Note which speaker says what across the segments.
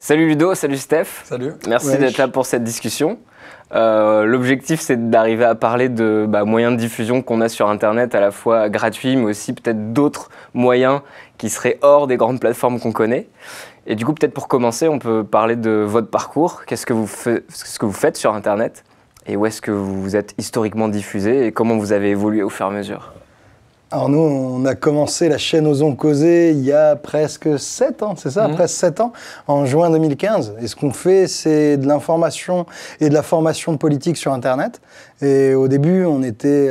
Speaker 1: Salut Ludo, salut Steph.
Speaker 2: Salut.
Speaker 1: Merci d'être là pour cette discussion. L'objectif, c'est d'arriver à parler de moyens de diffusion qu'on a sur Internet, à la fois gratuits, mais aussi peut-être d'autres moyens qui seraient hors des grandes plateformes qu'on connaît. Et du coup, peut-être pour commencer, on peut parler de votre parcours. Qu'est-ce que vous faites sur Internet et où est-ce que vous êtes historiquement diffusé et comment vous avez évolué au fur et à mesure?
Speaker 3: Alors nous, on a commencé la chaîne Osons Causer il y a presque 7 ans, c'est ça, presque 7 ans, en juin 2015. Et ce qu'on fait, c'est de l'information et de la formation politique sur Internet. Et au début, on était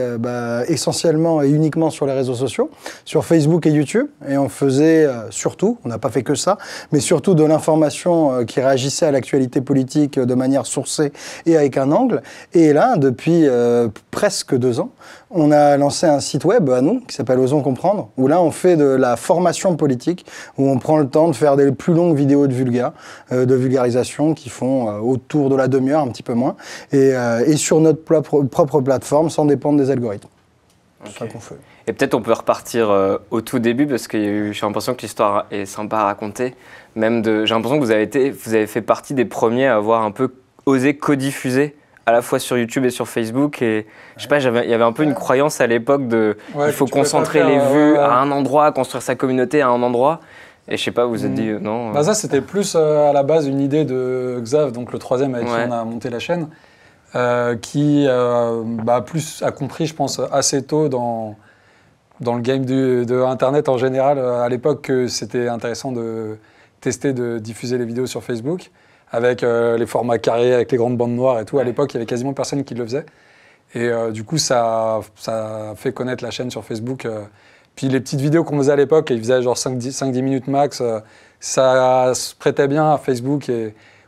Speaker 3: essentiellement et uniquement sur les réseaux sociaux, sur Facebook et YouTube. Et on faisait surtout, on n'a pas fait que ça, mais surtout de l'information qui réagissait à l'actualité politique de manière sourcée et avec un angle. Et là, depuis presque 2 ans, on a lancé un site web à nous qui s'appelle Osons Comprendre, où là on fait de la formation politique, où on prend le temps de faire des plus longues vidéos de vulgarisation qui font autour de la demi-heure, un petit peu moins, et sur notre propre plateforme sans dépendre des algorithmes.
Speaker 1: Okay.
Speaker 3: C'est ça qu'on fait.
Speaker 1: Et peut-être on peut repartir au tout début parce que j'ai l'impression que l'histoire est sympa à raconter. J'ai l'impression que vous avez fait partie des premiers à avoir un peu osé codiffuser à la fois sur YouTube et sur Facebook. Et je sais pas, il y avait un peu une croyance à l'époque de il faut concentrer les vues à un endroit, construire sa communauté à un endroit. Et je sais pas, vous vous êtes dit non.
Speaker 2: Ça, c'était plus à la base une idée de Xav, donc le troisième avec qui on a monté la chaîne, qui plus a compris, je pense, assez tôt dans le game de Internet en général, à l'époque, que c'était intéressant de tester, de diffuser les vidéos sur Facebook, avec les formats carrés, avec les grandes bandes noires et tout. À l'époque, il y avait quasiment personne qui le faisait. Et du coup, ça a fait connaître la chaîne sur Facebook. Puis les petites vidéos qu'on faisait à l'époque, ils faisaient genre 5-10 minutes max, ça se prêtait bien à Facebook,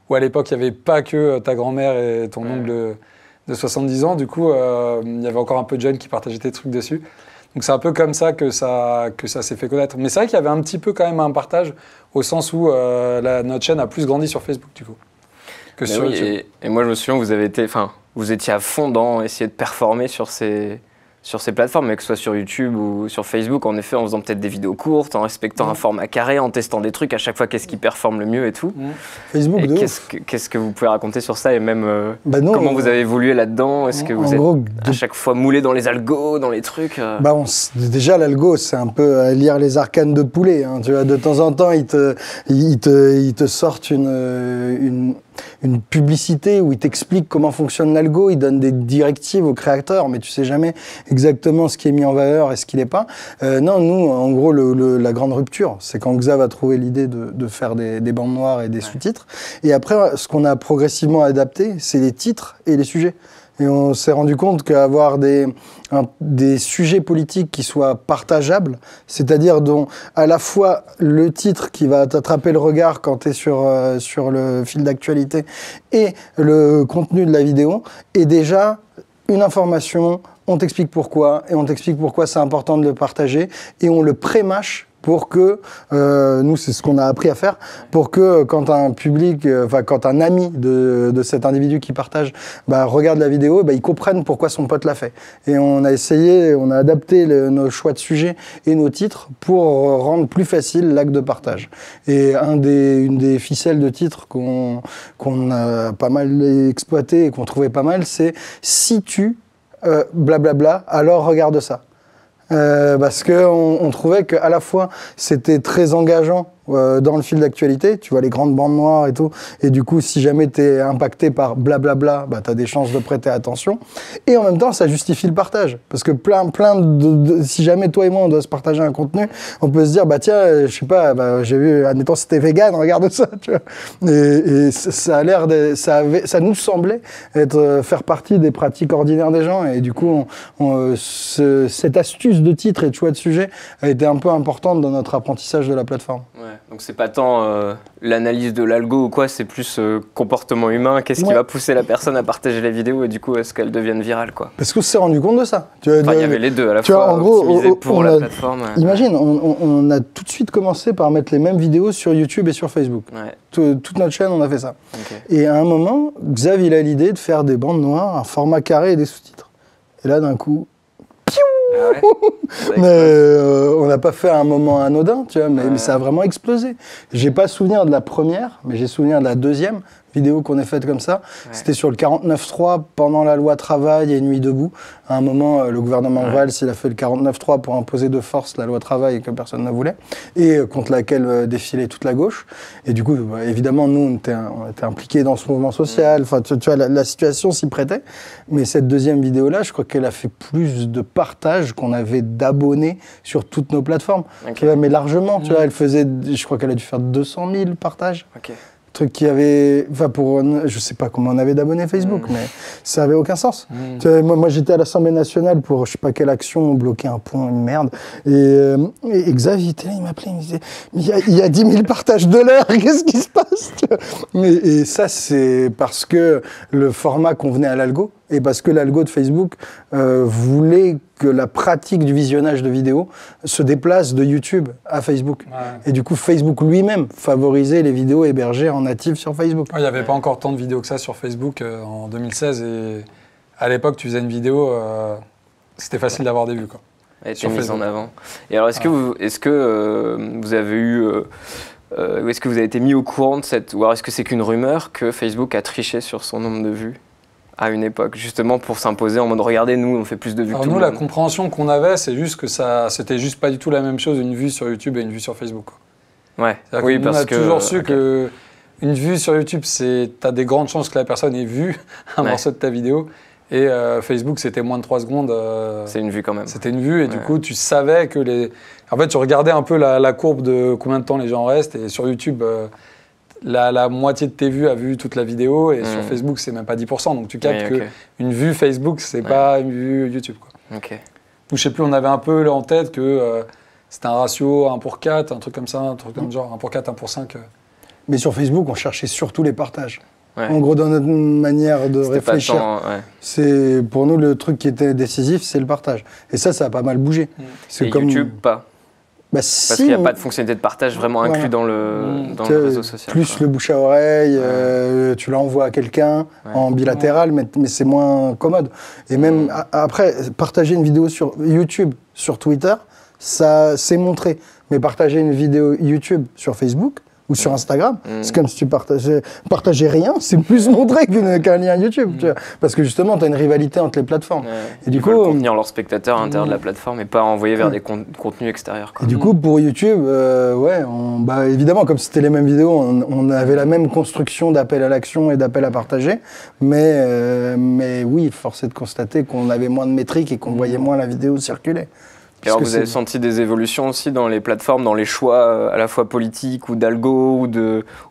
Speaker 2: où à l'époque, il n'y avait pas que ta grand-mère et ton oncle de 70 ans. Du coup, il y avait encore un peu de jeunes qui partageaient des trucs dessus. Donc c'est un peu comme ça que ça s'est fait connaître. Mais c'est vrai qu'il y avait un petit peu quand même un partage, au sens où notre chaîne a plus grandi sur Facebook, du coup, que sur YouTube.
Speaker 1: Et moi, je me souviens, vous étiez à fond dans essayer de performer sur ces plateformes, mais que ce soit sur YouTube ou sur Facebook, en effet, en faisant peut-être des vidéos courtes, en respectant un format carré, en testant des trucs à chaque fois, qu'est-ce qui performe le mieux et tout.
Speaker 3: Facebook,
Speaker 1: qu'est-ce que vous pouvez raconter sur ça et même comment vous avez évolué là-dedans? Est-ce que vous êtes à chaque fois moulé dans les algos, dans les trucs
Speaker 3: Déjà, l'algo, c'est un peu lire les arcanes de poulet. Hein, tu vois, de temps en temps, ils te sortent une publicité où ils t'expliquent comment fonctionne l'algo, ils donnent des directives aux créateurs, mais tu sais jamais exactement ce qui est mis en valeur et ce qui l'est pas. Non, nous, en gros, la grande rupture, c'est quand Xav a trouvé l'idée de faire des bandes noires et des sous-titres. Et après, ce qu'on a progressivement adapté, c'est les titres et les sujets. Et on s'est rendu compte qu'avoir des sujets politiques qui soient partageables, c'est-à-dire dont à la fois le titre qui va t'attraper le regard quand tu es sur le fil d'actualité et le contenu de la vidéo, est déjà une information, on t'explique pourquoi, et on t'explique pourquoi c'est important de le partager, et on le pré-mâche pour que, nous c'est ce qu'on a appris à faire, pour que quand un public, quand un ami de cet individu qui partage regarde la vidéo, il comprenne pourquoi son pote l'a fait. Et on a adapté nos choix de sujets et nos titres pour rendre plus facile l'acte de partage. Et une des ficelles de titres qu'on a pas mal exploité et qu'on trouvait pas mal, c'est « si tu blablabla, alors regarde ça ». Parce qu'on trouvait qu'à la fois c'était très engageant dans le fil d'actualité, tu vois les grandes bandes noires et tout, et du coup si jamais tu es impacté par blablabla, tu as des chances de prêter attention, et en même temps ça justifie le partage, parce que si jamais toi et moi on doit se partager un contenu, on peut se dire tiens, je sais pas, j'ai vu, admettons c'était vegan, regarde ça, tu vois, et ça a l'air ça nous semblait faire partie des pratiques ordinaires des gens, et du coup cette astuce de titre et de choix de sujet a été un peu importante dans notre apprentissage de la plateforme.
Speaker 1: Ouais. Donc c'est pas tant l'analyse de l'algo ou quoi, c'est plus comportement humain, qu'est-ce qui va pousser la personne à partager les vidéos et du coup est-ce qu'elles deviennent virales quoi.
Speaker 3: Parce qu'on s'est rendu compte de ça.
Speaker 1: Il y avait les deux à la fois,
Speaker 3: vois, en gros,
Speaker 1: pour la plateforme.
Speaker 3: Imagine, on a tout de suite commencé par mettre les mêmes vidéos sur YouTube et sur Facebook.
Speaker 1: Ouais.
Speaker 3: Toute notre chaîne, on a fait ça.
Speaker 1: Okay.
Speaker 3: Et à un moment, Xav il a l'idée de faire des bandes noires, un format carré et des sous-titres. Et là d'un coup,
Speaker 1: Ah ouais.
Speaker 3: Mais on n'a pas fait un moment anodin, tu vois, mais ça a vraiment explosé. J'ai pas souvenir de la première, mais j'ai souvenir de la deuxième vidéo qu'on ait faite comme ça. Ouais. C'était sur le 49.3 pendant la loi travail et Nuit debout. À un moment, le gouvernement Valls, il a fait le 49.3 pour imposer de force la loi travail que personne ne voulait et contre laquelle défilait toute la gauche. Et du coup, évidemment, nous, on était impliqués dans ce mouvement social. Enfin, tu vois, la situation s'y prêtait. Mais cette deuxième vidéo-là, je crois qu'elle a fait plus de partages qu'on avait d'abonnés sur toutes nos plateformes. Okay. Tu vois, mais largement, tu vois, elle faisait, je crois qu'elle a dû faire 200 000 partages.
Speaker 1: Okay.
Speaker 3: Truc qui avait, enfin je sais pas comment on avait d'abonnés Facebook, mais ça avait aucun sens. Tu vois, moi j'étais à l'Assemblée nationale pour je sais pas quelle action, bloquer un pont, une merde. Et Xavier était là, il m'appelait, il me disait, mais il y a 10 000 partages de l'heure, qu'est-ce qui se passe? Et ça c'est parce que le format convenait à l'algo et parce que l'algo de Facebook voulait que la pratique du visionnage de vidéos se déplace de YouTube à Facebook. Ouais. Et du coup, Facebook lui-même favorisait les vidéos hébergées en natif sur Facebook.
Speaker 2: Il n'y avait pas encore tant de vidéos que ça sur Facebook en 2016. Et à l'époque, tu faisais une vidéo, c'était facile d'avoir des vues, quoi.
Speaker 1: Elle était mise en avant. Et alors, est-ce que vous avez eu... est-ce que vous avez été mis au courant de cette... Ou alors est-ce que c'est qu'une rumeur que Facebook a triché sur son nombre de vues à une époque, justement pour s'imposer en mode regardez, nous on fait plus de vues que tout le monde.
Speaker 2: La compréhension qu'on avait, c'est juste que c'était juste pas du tout la même chose, une vue sur YouTube et une vue sur Facebook, quoi.
Speaker 1: Ouais, oui, parce que...
Speaker 2: On a toujours su que une vue sur YouTube, t'as des grandes chances que la personne ait vu un morceau de ta vidéo. Et Facebook, c'était moins de 3 secondes.
Speaker 1: C'est une vue quand même.
Speaker 2: C'était une vue et du coup, tu savais que les... En fait, tu regardais un peu la courbe de combien de temps les gens restent et sur YouTube... La moitié de tes vues a vu toute la vidéo et sur Facebook, c'est même pas 10%. Donc tu captes qu'une vue Facebook, c'est pas une vue YouTube, quoi.
Speaker 1: Okay.
Speaker 2: Ou je sais plus, on avait un peu en tête que c'était un ratio 1 pour 4, un truc comme ça, un truc comme genre 1 pour 4, 1 pour 5.
Speaker 3: Mais sur Facebook, on cherchait surtout les partages. Ouais. En gros, dans notre manière de réfléchir, c'est pour nous le truc qui était décisif, c'est le partage. Et ça a pas mal bougé.
Speaker 1: Et comme YouTube, pas. Parce qu'il n'y a pas de fonctionnalité de partage vraiment inclus dans le réseau social.
Speaker 3: Plus quoi. Le bouche à oreille, tu l'envoies à quelqu'un en bilatéral, mais c'est moins commode. Et même après, partager une vidéo sur YouTube, sur Twitter, ça c'est montré. Mais partager une vidéo YouTube sur Facebook ou sur Instagram, c'est comme si tu partageais rien, c'est plus montré qu'un lien YouTube. Tu vois, parce que justement, tu as une rivalité entre les plateformes.
Speaker 1: Et du coup, ils veulent contenir leurs spectateurs à l'intérieur de la plateforme et pas envoyer vers des contenus extérieurs, quoi.
Speaker 3: Et du coup, pour YouTube, évidemment, comme c'était les mêmes vidéos, on avait la même construction d'appel à l'action et d'appel à partager. Mais oui, force est de constater qu'on avait moins de métriques et qu'on voyait moins la vidéo circuler.
Speaker 1: Et alors, vous avez senti des évolutions aussi dans les plateformes, dans les choix à la fois politiques ou d'algo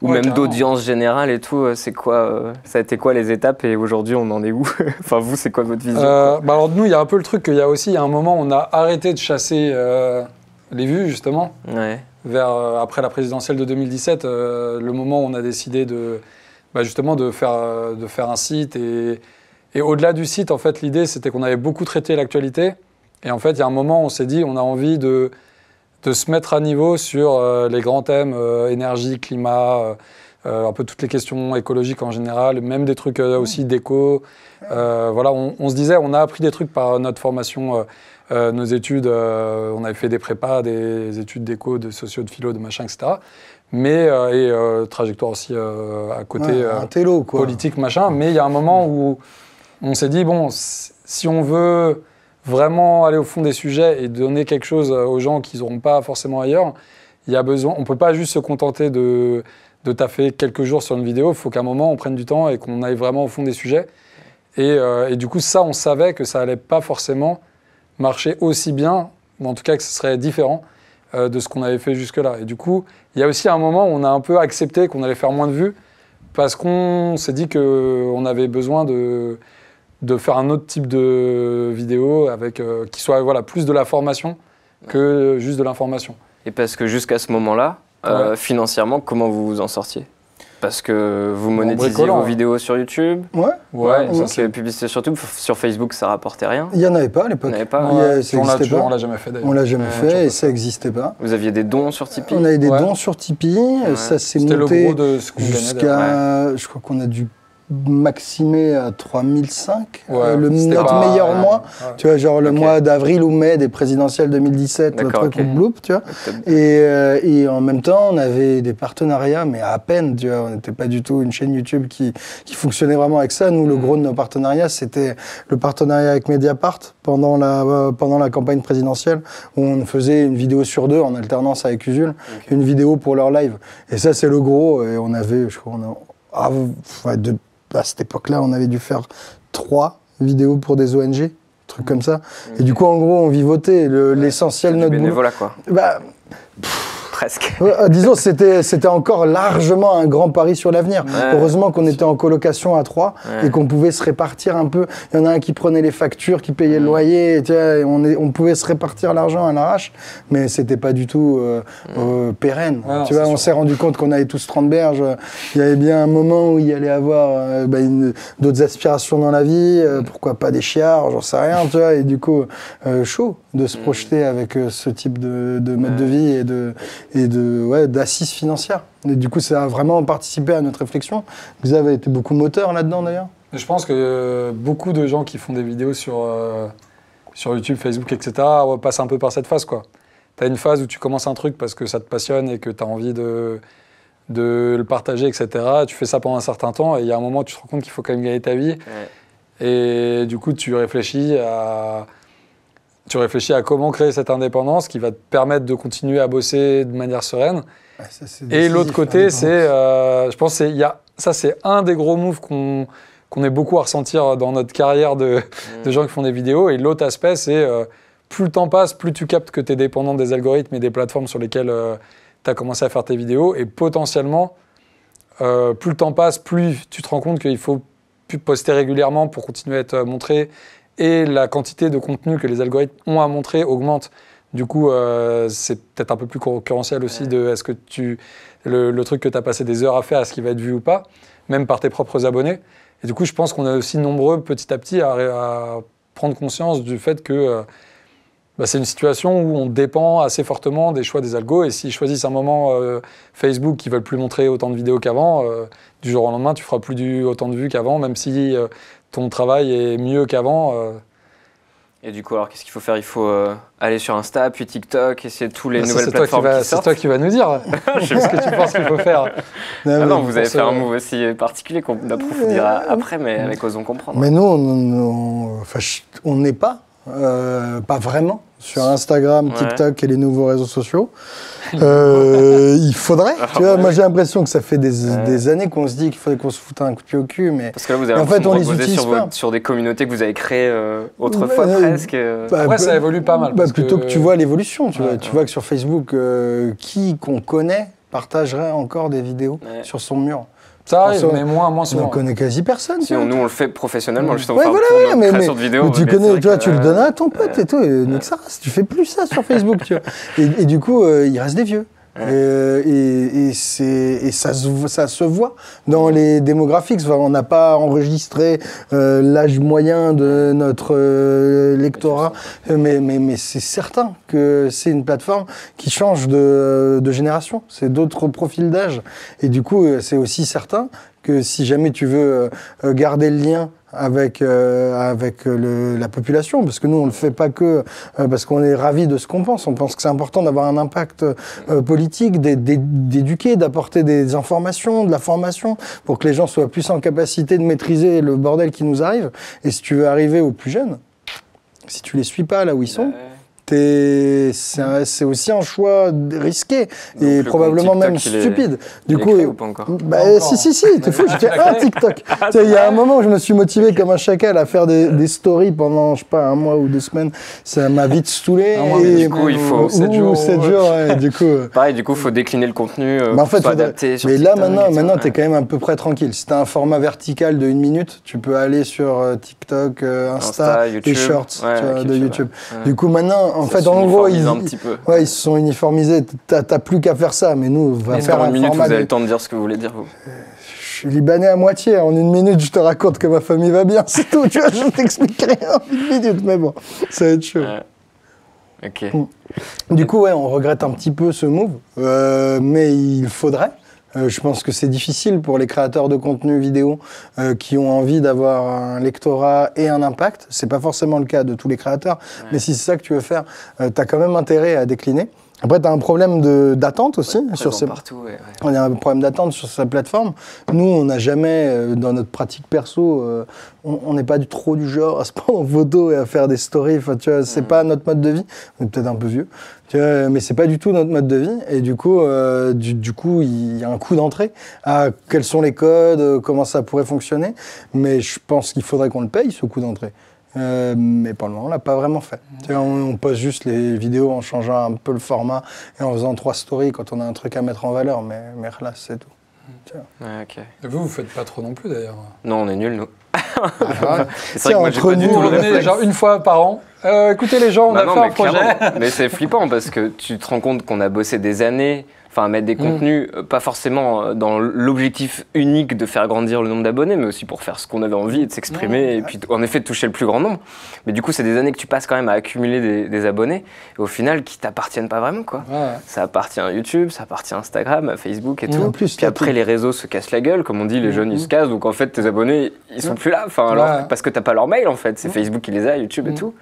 Speaker 1: ou même d'audience générale et tout. C'est quoi, ça a été quoi les étapes et aujourd'hui on en est où? Enfin vous, c'est quoi votre vision?
Speaker 2: Alors nous, il y a un peu le truc qu'il y a aussi, il y a un moment on a arrêté de chasser les vues justement.
Speaker 1: Ouais.
Speaker 2: Après la présidentielle de 2017, le moment où on a décidé justement de faire un site et au-delà du site, en fait, l'idée c'était qu'on avait beaucoup traité l'actualité. Et en fait, il y a un moment où on s'est dit, on a envie de se mettre à niveau sur les grands thèmes, énergie, climat, un peu toutes les questions écologiques en général, même des trucs aussi d'éco. Voilà, on se disait, on a appris des trucs par notre formation, nos études, on avait fait des prépas, des études d'éco, de socio, de philo, de machin, etc. Mais, trajectoire aussi à côté
Speaker 3: télo, quoi.
Speaker 2: Politique, machin. Mais il y a un moment où on s'est dit, bon, si on veut vraiment aller au fond des sujets et donner quelque chose aux gens qu'ils n'auront pas forcément ailleurs, il y a besoin. On ne peut pas juste se contenter de taffer quelques jours sur une vidéo. Il faut qu'à un moment, on prenne du temps et qu'on aille vraiment au fond des sujets. Et du coup, ça, on savait que ça n'allait pas forcément marcher aussi bien, ou en tout cas que ce serait différent de ce qu'on avait fait jusque-là. Et du coup, il y a aussi un moment où on a un peu accepté qu'on allait faire moins de vues parce qu'on s'est dit qu'on avait besoin de faire un autre type de vidéo avec, qui soit plus de la formation que juste de l'information.
Speaker 1: Et parce que jusqu'à ce moment-là, financièrement, comment vous vous en sortiez? Parce que vous monétisiez vos vidéos sur YouTube. Donc publicité sur YouTube, sur Facebook, ça rapportait rien.
Speaker 3: Il n'y en avait pas à l'époque.
Speaker 2: On l'a jamais fait d'ailleurs.
Speaker 3: On l'a jamais fait et ça n'existait pas.
Speaker 1: Vous aviez des dons sur Tipeee?
Speaker 3: On avait des dons sur Tipeee. Ça s'est monté
Speaker 2: le gros de ce qu'on
Speaker 3: jusqu'à... Je crois qu'on a dû maximé à 3005, notre meilleur mois, tu vois, genre le mois d'avril ou mai des présidentielles 2017, le truc ou Bloop, tu vois. Et en même temps, on avait des partenariats, mais à peine, tu vois, on n'était pas du tout une chaîne YouTube qui fonctionnait vraiment avec ça. Nous, le gros de nos partenariats, c'était le partenariat avec Mediapart pendant la campagne présidentielle, où on faisait une vidéo sur 2 en alternance avec Usul, une vidéo pour leur live. Et ça, c'est le gros, et on avait, je crois, à cette époque-là, on avait dû faire 3 vidéos pour des ONG, trucs comme ça. Et du coup, en gros, on vivotait l'essentiel de notre boulot.
Speaker 1: Bénévolat, quoi.
Speaker 3: Bah,
Speaker 1: presque.
Speaker 3: Disons, c'était encore largement un grand pari sur l'avenir. Heureusement qu'on était en colocation à 3 et qu'on pouvait se répartir un peu. Il y en a un qui prenait les factures, qui payait le loyer, tu vois, et on pouvait se répartir l'argent à l'arrache, mais c'était pas du tout pérenne. Tu vois, on s'est rendu compte qu'on avait tous 30 berges. Il y avait bien un moment où il y allait avoir d'autres aspirations dans la vie, pourquoi pas des chiards, j'en sais rien, tu vois, et du coup, chaud de se projeter avec ce type de mode de vie et d'assises financières. Et du coup, ça a vraiment participé à notre réflexion. Xav a été beaucoup moteur là-dedans, d'ailleurs.
Speaker 2: Je pense que beaucoup de gens qui font des vidéos sur YouTube, Facebook, etc., passent un peu par cette phase, quoi. Tu as une phase où tu commences un truc parce que ça te passionne et que tu as envie de le partager, etc. Tu fais ça pendant un certain temps et il y a un moment où tu te rends compte qu'il faut quand même gagner ta vie. Et du coup, tu réfléchis à comment créer cette indépendance qui va te permettre de continuer à bosser de manière sereine. Et l'autre côté, je pense que ça, c'est un des gros moves qu'on est beaucoup à ressentir dans notre carrière de gens qui font des vidéos. Et l'autre aspect, c'est plus le temps passe, plus tu captes que tu es dépendant des algorithmes et des plateformes sur lesquelles tu as commencé à faire tes vidéos. Et potentiellement, plus le temps passe, plus tu te rends compte qu'il faut plus poster régulièrement pour continuer à être montré. Et la quantité de contenu que les algorithmes ont à montrer augmente. Du coup, c'est peut-être un peu plus concurrentiel aussi de est-ce que le truc que tu as passé des heures à faire, est-ce qu'il va être vu ou pas, même par tes propres abonnés. Et du coup, je pense qu'on est aussi nombreux petit à petit à prendre conscience du fait que c'est une situation où on dépend assez fortement des choix des algos. Et s'ils choisissent un moment Facebook qui ne veulent plus montrer autant de vidéos qu'avant, du jour au lendemain, tu feras plus autant de vues qu'avant, même si ton travail est mieux qu'avant.
Speaker 1: Et du coup, alors qu'est-ce qu'il faut faire ? Il faut aller sur Insta, puis TikTok, essayer de toutes les nouvelles plateformes qui sortent.
Speaker 2: C'est toi qui vas nous dire ce que tu penses qu'il faut faire.
Speaker 1: Non, vous avez fait un move aussi particulier qu'on approfondira après, mais avec Osons Comprendre.
Speaker 3: Mais nous, on n'est pas vraiment sur Instagram, TikTok et les nouveaux réseaux sociaux. Il faudrait, tu vois, moi j'ai l'impression que ça fait des années qu'on se dit qu'il faudrait qu'on se foute un coup de pied au cul, mais
Speaker 1: parce que là vous avez
Speaker 3: en fait on les utilise
Speaker 1: sur des communautés que vous avez créées autrefois presque.
Speaker 2: Après ça évolue pas mal.
Speaker 3: Plutôt que tu vois l'évolution, tu vois que sur Facebook, qui qu'on connaît partagerait encore des vidéos sur son mur.
Speaker 2: Ça arrive, mais moins souvent.
Speaker 3: On connaît quasi personne.
Speaker 1: Sinon, nous, on le fait professionnellement, justement.
Speaker 3: Mais
Speaker 1: création de vidéos.
Speaker 3: Tu connais, tu le donnes à ton pote et tout, et nique ça, tu fais plus ça sur Facebook, tu vois. Et du coup, il reste des vieux. Et ça se voit dans les démographiques. Enfin, on n'a pas enregistré l'âge moyen de notre lectorat, mais c'est certain que c'est une plateforme qui change de génération. C'est d'autres profils d'âge. Et du coup, c'est aussi certain que si jamais tu veux garder le lien avec la population, parce que nous on le fait pas que parce qu'on est ravis de ce qu'on pense. On pense que c'est important d'avoir un impact politique, d'éduquer, d'apporter des informations, de la formation, pour que les gens soient plus en capacité de maîtriser le bordel qui nous arrive. Et si tu veux arriver aux plus jeunes, si tu les suis pas là où ils sont, c'est aussi un choix risqué et probablement même stupide. Du coup, si, t'es fou. J'ai fait TikTok. Il y a un moment où je me suis motivé comme un chacal à faire des stories pendant, je sais pas, 1 mois ou 2 semaines. Ça m'a vite saoulé.
Speaker 1: Du coup, il faut
Speaker 3: 7 jours. Du coup,
Speaker 1: pareil, du coup, il faut décliner le contenu.
Speaker 3: En fait, mais là, maintenant, t'es quand même à peu près tranquille. Si t'as un format vertical de 1 minute, tu peux aller sur TikTok, Insta YouTube, et Shorts de YouTube. Du coup, maintenant, en fait, en gros, ils se sont uniformisés. T'as plus qu'à faire ça, mais nous, on va faire un format.
Speaker 1: 1 minute, vous avez le temps de dire ce que vous voulez dire, vous.
Speaker 3: Je suis libanais à moitié. En 1 minute, je te raconte que ma famille va bien, c'est tout. Tu vois, je t'explique rien en 1 minute, mais bon, ça va être chaud.
Speaker 1: Ok.
Speaker 3: Du coup, on regrette un petit peu ce move, mais il faudrait. Je pense que c'est difficile pour les créateurs de contenu vidéo qui ont envie d'avoir un lectorat et un impact. C'est pas forcément le cas de tous les créateurs, mais si c'est ça que tu veux faire, tu as quand même intérêt à décliner. Après, tu as un problème d'attente aussi. On a un problème d'attente sur sa plateforme. Nous, on n'a jamais, dans notre pratique perso, on n'est pas trop du genre à se prendre en photo et à faire des stories. Enfin, tu vois, c'est pas notre mode de vie. On est peut-être un peu vieux. Tu vois, mais c'est pas du tout notre mode de vie. Et du coup, il y a un coût d'entrée à quels sont les codes, comment ça pourrait fonctionner. Mais je pense qu'il faudrait qu'on le paye, ce coût d'entrée. Mais pour le moment, on l'a pas vraiment fait. On poste juste les vidéos en changeant un peu le format et en faisant 3 stories quand on a un truc à mettre en valeur, mais là, c'est tout.
Speaker 2: Okay. Et vous faites pas trop non plus d'ailleurs?
Speaker 1: Non, on est nuls, nous.
Speaker 2: C'est vrai que moi, j'ai pas du tout le réflexe. Genre une fois par an. Écoutez les gens, on a fait un projet.
Speaker 1: Mais c'est flippant parce que tu te rends compte qu'on a bossé des années à mettre des contenus, pas forcément dans l'objectif unique de faire grandir le nombre d'abonnés, mais aussi pour faire ce qu'on avait envie et de s'exprimer et puis en effet de toucher le plus grand nombre. Mais du coup, c'est des années que tu passes quand même à accumuler des abonnés et au final qui t'appartiennent pas vraiment, quoi. Ça appartient à YouTube, ça appartient à Instagram, à Facebook et tout. En plus, puis après, les réseaux se cassent la gueule, comme on dit, les jeunes ils se cassent, donc en fait tes abonnés ils sont plus là, parce que t'as pas leur mail en fait, c'est Facebook qui les a, YouTube et tout.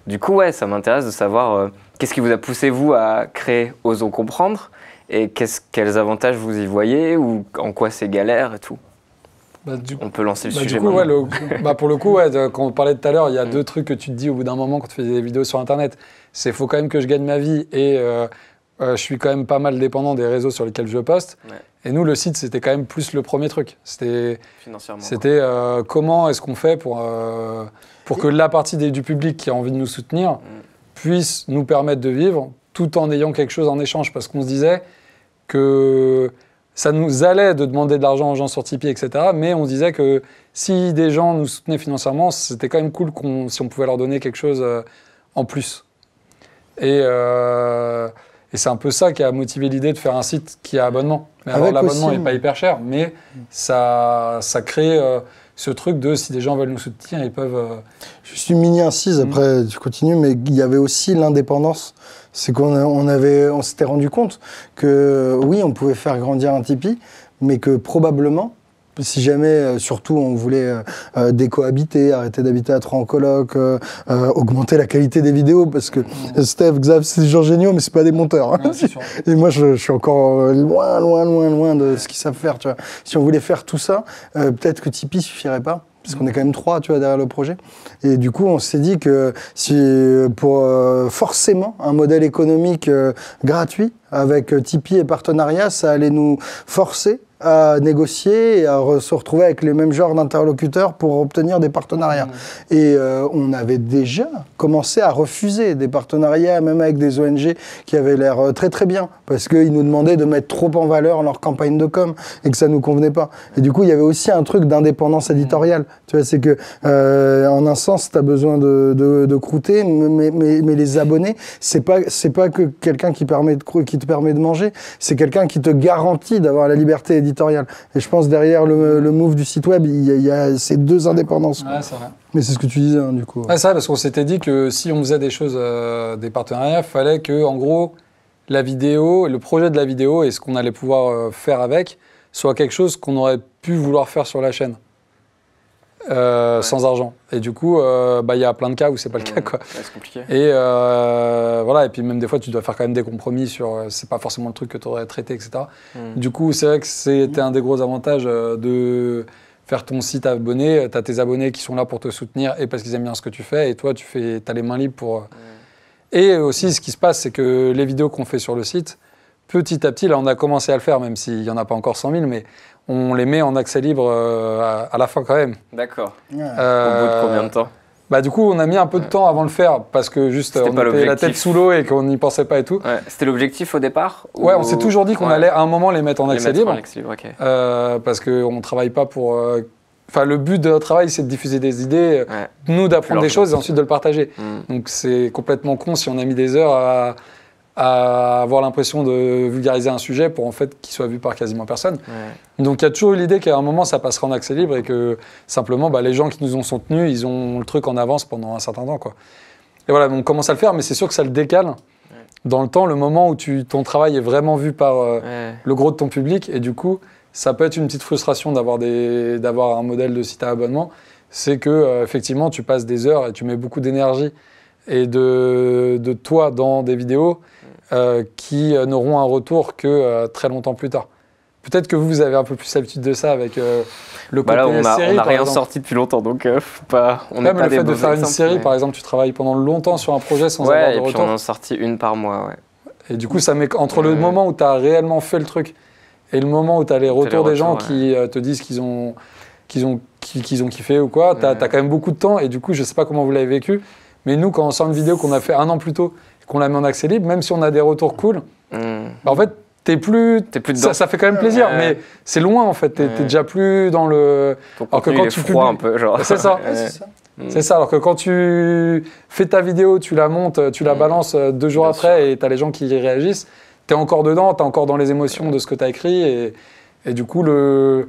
Speaker 1: Du coup, ouais, ça m'intéresse de savoir qu'est-ce qui vous a poussé vous à créer Osons Comprendre. Et quels avantages vous y voyez ou en quoi c'est galère et tout? On peut lancer le sujet.
Speaker 2: Du coup, pour le coup, quand on parlait tout à l'heure, il y a 2 trucs que tu te dis au bout d'un moment quand tu fais des vidéos sur Internet. C'est qu'il faut quand même que je gagne ma vie et je suis quand même pas mal dépendant des réseaux sur lesquels je poste. Et nous, le site, c'était quand même plus le premier truc. C'était comment est-ce qu'on fait pour que la partie du public qui a envie de nous soutenir puisse nous permettre de vivre tout en ayant quelque chose en échange. Parce qu'on se disait que ça nous allait de demander de l'argent aux gens sur Tipeee, etc. Mais on se disait que si des gens nous soutenaient financièrement, c'était quand même cool si on pouvait leur donner quelque chose en plus. Et c'est un peu ça qui a motivé l'idée de faire un site qui a abonnement. Mais alors l'abonnement n'est pas hyper cher, mais ça crée ce truc de si des gens veulent nous soutenir, ils peuvent...
Speaker 3: Je suis mini incise, après tu continues, mais il y avait aussi l'indépendance. C'est qu'on s'était rendu compte que oui, on pouvait faire grandir un Tipeee, mais que probablement, si jamais, surtout, on voulait décohabiter, arrêter d'habiter à 3 en coloc, augmenter la qualité des vidéos, parce que Steph, Xav, c'est des gens géniaux, mais c'est pas des monteurs. Hein. Et moi, je suis encore loin de ce qu'ils savent faire. Tu vois. Si on voulait faire tout ça, peut-être que Tipeee suffirait pas. Parce qu'on est quand même 3, tu vois, derrière le projet. Et du coup, on s'est dit que pour forcément un modèle économique gratuit avec Tipeee et partenariat, ça allait nous forcer à négocier et à se retrouver avec les mêmes genres d'interlocuteurs pour obtenir des partenariats. Et on avait déjà commencé à refuser des partenariats, même avec des ONG qui avaient l'air très très bien, parce qu'ils nous demandaient de mettre trop en valeur leur campagne de com et que ça nous convenait pas. Et du coup, il y avait aussi un truc d'indépendance éditoriale. Tu vois, c'est que en un sens, tu as besoin de croûter, mais les abonnés, c'est pas que quelqu'un qui te permet de manger, c'est quelqu'un qui te garantit d'avoir la liberté éditoriale. Et je pense derrière le move du site web, il y a ces 2 indépendances.
Speaker 2: Ouais, c'est vrai.
Speaker 3: Mais c'est ce que tu disais, hein, du coup.
Speaker 2: Ouais, c'est vrai, parce qu'on s'était dit que si on faisait des choses, des partenariats, il fallait que, en gros, la vidéo, le projet de la vidéo et ce qu'on allait pouvoir faire avec soit quelque chose qu'on aurait pu vouloir faire sur la chaîne. Sans argent. Et du coup, y a plein de cas où c'est pas le cas, quoi.
Speaker 1: Ouais, c'est compliqué.
Speaker 2: Et voilà, et puis même des fois, tu dois faire quand même des compromis sur c'est pas forcément le truc que tu aurais traité, etc. Du coup, c'est vrai que c'était un des gros avantages de faire ton site abonné. Tu as tes abonnés qui sont là pour te soutenir et parce qu'ils aiment bien ce que tu fais. Et toi, tu as les mains libres pour... Et aussi, ce qui se passe, c'est que les vidéos qu'on fait sur le site, petit à petit, là, on a commencé à le faire, même s'il y en a pas encore 100 000, mais on les met en accès libre à la fin quand même.
Speaker 1: D'accord. Au bout de combien de temps?
Speaker 2: Du coup, on a mis un peu de temps avant de le faire parce que juste on était la tête sous l'eau et qu'on n'y pensait pas et tout.
Speaker 1: Ouais. C'était l'objectif au départ?
Speaker 2: Ouais, on s'est toujours dit qu'on allait à un moment les mettre en accès libre.
Speaker 1: Okay.
Speaker 2: Parce qu'on ne travaille pas pour... le but de notre travail, c'est de diffuser des idées, nous d'apprendre des choses et ensuite de le partager. Donc c'est complètement con si on a mis des heures à avoir l'impression de vulgariser un sujet pour en fait qu'il soit vu par quasiment personne. Donc il y a toujours eu l'idée qu'à un moment ça passera en accès libre et que simplement les gens qui nous ont soutenus, ils ont le truc en avance pendant un certain temps, quoi. Et voilà, on commence à le faire, mais c'est sûr que ça le décale dans le temps, le moment où ton travail est vraiment vu par le gros de ton public. Et du coup, ça peut être une petite frustration d'avoir un modèle de site à abonnement. C'est que effectivement, tu passes des heures et tu mets beaucoup d'énergie et de toi dans des vidéos qui n'auront un retour que très longtemps plus tard. Peut-être que vous avez un peu plus l'habitude de ça avec le côté
Speaker 1: là,
Speaker 2: série.
Speaker 1: On n'a rien sorti depuis longtemps, donc faut pas. On n'est pas
Speaker 2: le
Speaker 1: des
Speaker 2: fait de faire une
Speaker 1: exemples,
Speaker 2: série, par exemple, tu travailles pendant longtemps sur un projet sans avoir de
Speaker 1: et puis
Speaker 2: retour.
Speaker 1: on en sortit une par mois,
Speaker 2: Et du coup, ça met entre le moment où tu as réellement fait le truc et le moment où tu as les retours des gens qui te disent qu'ils ont kiffé ou quoi, tu as quand même beaucoup de temps. Et du coup, je sais pas comment vous l'avez vécu, mais nous, quand on sort une vidéo qu'on a fait 1 an plus tôt et qu'on la met en accès libre, même si on a des retours cool, en fait, t'es plus dedans. Ça fait quand même plaisir, mais c'est loin en fait. T'es déjà plus dans le.
Speaker 1: Alors que quand tu froid un peu, genre.
Speaker 2: C'est ça. C'est ça. Alors que quand tu fais ta vidéo, tu la montes, tu la balances 2 jours après et t'as les gens qui réagissent. T'es encore dedans, t'es encore dans les émotions de ce que t'as écrit et du coup le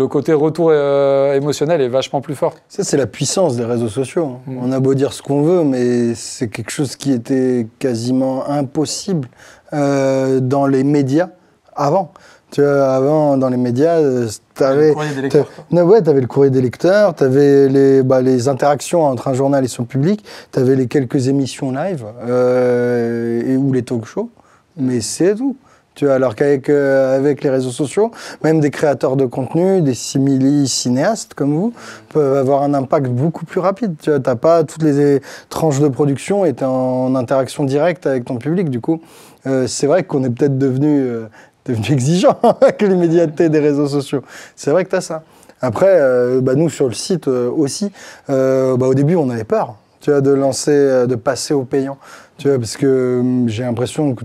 Speaker 2: côté retour émotionnel est vachement plus fort.
Speaker 3: Ça, c'est la puissance des réseaux sociaux. On a beau dire ce qu'on veut, mais c'est quelque chose qui était quasiment impossible dans les médias avant. Tu vois, avant, dans les médias, t'avais le courrier des lecteurs, t'avais les interactions entre un journal et son public, t'avais les quelques émissions live ou les talk-shows, mais c'est tout. Tu vois, alors qu'avec les réseaux sociaux, même des créateurs de contenu, des simili-cinéastes comme vous, peuvent avoir un impact beaucoup plus rapide. Tu vois, t'as pas toutes les tranches de production et t'es en interaction directe avec ton public. Du coup, c'est vrai qu'on est peut-être devenu exigeant avec l'immédiateté des réseaux sociaux. C'est vrai que t'as ça. Après, nous, sur le site aussi, au début, on avait peur, tu vois, de passer au payant. Tu vois, parce que j'ai l'impression que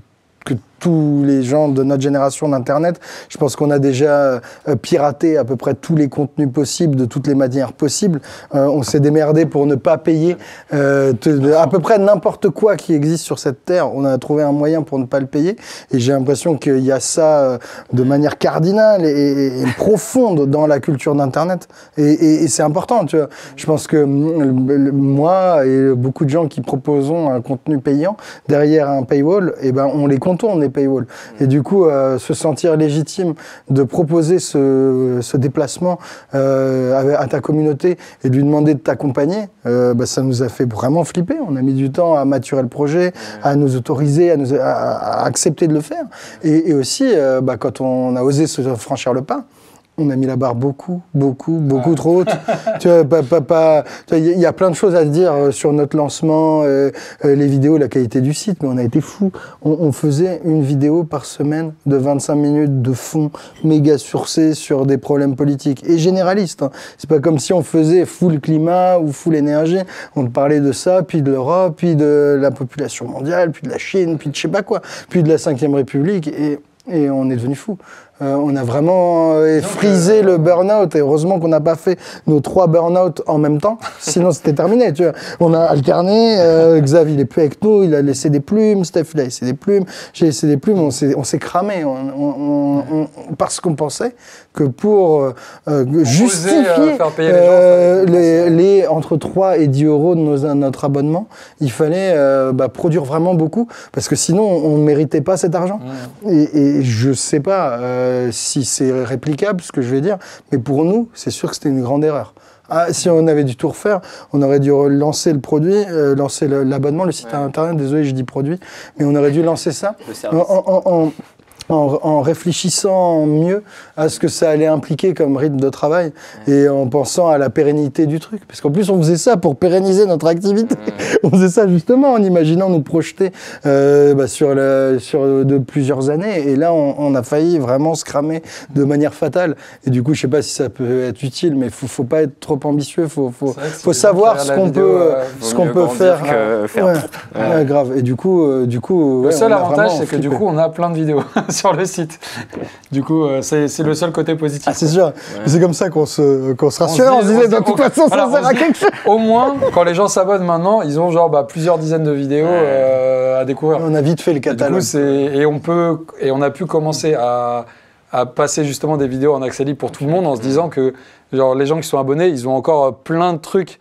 Speaker 3: tous les gens de notre génération d'Internet, je pense qu'on a déjà piraté à peu près tous les contenus possibles, de toutes les manières possibles. On s'est démerdé pour ne pas payer à peu près n'importe quoi qui existe sur cette terre. On a trouvé un moyen pour ne pas le payer. Et j'ai l'impression qu'il y a ça de manière cardinale et profonde dans la culture d'Internet. Et c'est important, tu vois. Je pense que moi et beaucoup de gens qui proposons un contenu payant, derrière un paywall, on les contourne, les paywall. Et du coup, se sentir légitime de proposer ce déplacement à ta communauté et de lui demander de t'accompagner, ça nous a fait vraiment flipper. On a mis du temps à maturer le projet, à nous autoriser, à accepter de le faire. Et aussi, quand on a osé se franchir le pas, on a mis la barre beaucoup trop haute. Tu vois, il y a plein de choses à se dire sur notre lancement, les vidéos, la qualité du site, mais on a été fous. On faisait une vidéo par semaine de 25 minutes de fond méga sourcé sur des problèmes politiques et généralistes. Hein. C'est pas comme si on faisait full climat ou full énergie. On parlait de ça, puis de l'Europe, puis de la population mondiale, puis de la Chine, puis de je sais pas quoi, puis de la 5e République et on est devenu fous. On a vraiment frisé le burn-out et heureusement qu'on n'a pas fait nos 3 burn-out en même temps, sinon c'était terminé. Tu vois. On a alterné, Xav il est plus avec nous, il a laissé des plumes, Steph il a laissé des plumes, j'ai laissé des plumes, on s'est cramé parce qu'on pensait que pour justifier les entre 3 et 10 euros de notre abonnement, il fallait produire vraiment beaucoup parce que sinon on ne méritait pas cet argent. Et je sais pas si c'est réplicable ce que je vais dire, mais pour nous, c'est sûr que c'était une grande erreur. Si on avait dû tout refaire, on aurait dû lancer le produit, lancer l'abonnement, le site internet, désolé je dis produit, mais on aurait dû lancer ça en réfléchissant mieux à ce que ça allait impliquer comme rythme de travail et en pensant à la pérennité du truc. Parce qu'en plus, on faisait ça pour pérenniser notre activité. On faisait ça justement en imaginant nous projeter sur de plusieurs années. Et là, on a failli vraiment se cramer de manière fatale. Et du coup, je sais pas si ça peut être utile, mais faut pas être trop ambitieux. Faut savoir ce qu'on peut faire. Grave. Et du coup,
Speaker 2: le seul avantage, c'est que du coup, on a plein de vidéos sur le site. Du coup, c'est le seul côté positif.
Speaker 3: Ah, c'est sûr. C'est comme ça qu'on se rassure. On se disait, de toute façon, ça sert à quelque chose.
Speaker 2: Au moins, quand les gens s'abonnent maintenant, ils ont plusieurs dizaines de vidéos à découvrir.
Speaker 3: On a vite fait le catalogue.
Speaker 2: Et on a pu commencer à passer justement des vidéos en accès libre pour tout le monde en se disant que les gens qui sont abonnés, ils ont encore plein de trucs,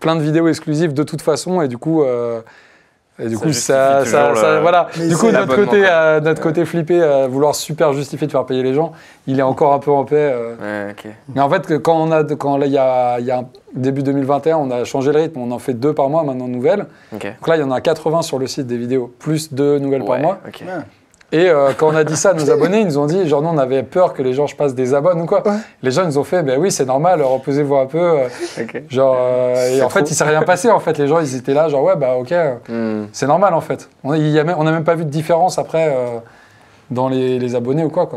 Speaker 2: plein de vidéos exclusives de toute façon. Et du coup, Et du coup, voilà. Du coup, notre côté flippé, vouloir super justifier de faire payer les gens, il est encore un peu en paix. Mais en fait, quand il y a début 2021, on a changé le rythme, on en fait 2 par mois maintenant nouvelles. Donc là, il y en a 80 sur le site des vidéos, plus 2 nouvelles par mois. Et quand on a dit ça à nos abonnés, ils nous ont dit, genre nous on avait peur que les gens je passe des abonnes ou quoi. Les gens nous ont fait, ben oui c'est normal, reposez-vous un peu. Genre, et en fait il s'est rien passé en fait. Les gens ils étaient là, genre ouais bah ok, c'est normal en fait. On n'a même pas vu de différence après dans les abonnés ou quoi.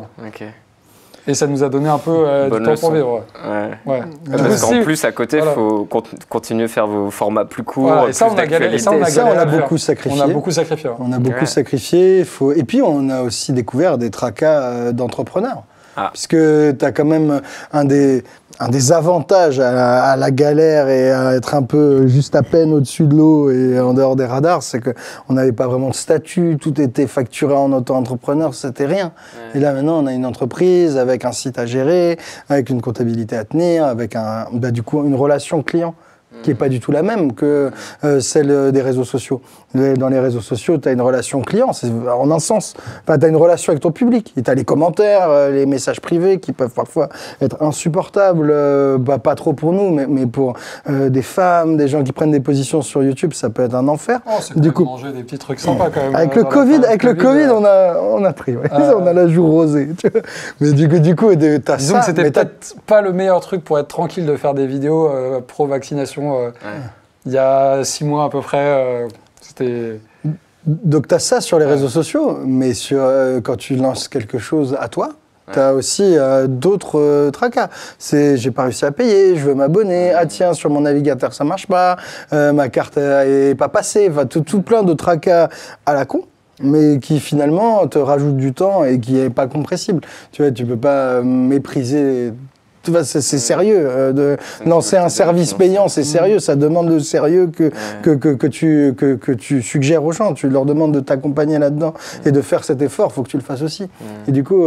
Speaker 2: Et ça nous a donné un peu du temps pour vivre.
Speaker 1: Parce qu'en plus, à côté, il faut continuer à faire vos formats plus courts,
Speaker 2: et ça, on a galéré.
Speaker 3: Ça, on a beaucoup sacrifié.
Speaker 2: On a beaucoup sacrifié.
Speaker 3: On a beaucoup sacrifié. Et puis, on a aussi découvert des tracas d'entrepreneurs. Puisque tu as quand même un des avantages à la galère et à être un peu juste à peine au-dessus de l'eau et en dehors des radars, c'est qu'on n'avait pas vraiment de statut, tout était facturé en auto-entrepreneur, c'était rien. Et là maintenant, on a une entreprise avec un site à gérer, avec une comptabilité à tenir, avec du coup une relation client qui n'est pas du tout la même que celle des réseaux sociaux. Dans les réseaux sociaux, tu as une relation client, c'est en un sens. Enfin, tu as une relation avec ton public. Tu as les commentaires, les messages privés qui peuvent parfois être insupportables, pas trop pour nous, mais pour des femmes, des gens qui prennent des positions sur YouTube, ça peut être un enfer.
Speaker 2: C'est du coup manger des petits trucs sympas quand même.
Speaker 3: Avec le Covid, on a pris, on a la joue rosée. Tu vois. Mais du coup,
Speaker 2: disons que c'était peut-être pas le meilleur truc pour être tranquille de faire des vidéos pro-vaccination. Il y a 6 mois à peu près.
Speaker 3: Donc tu as ça sur les réseaux sociaux, mais quand tu lances quelque chose à toi, tu as aussi d'autres tracas. J'ai pas réussi à payer, je veux m'abonner, ah tiens, sur mon navigateur ça marche pas, ma carte est pas passée, enfin, tout plein de tracas à la con, mais qui finalement te rajoutent du temps et qui est pas compressible. Tu vois, tu peux pas mépriser. C'est sérieux, de lancer un service payant, c'est sérieux, ça demande le sérieux que tu suggères aux gens, tu leur demandes de t'accompagner là-dedans et de faire cet effort, il faut que tu le fasses aussi. Et du coup,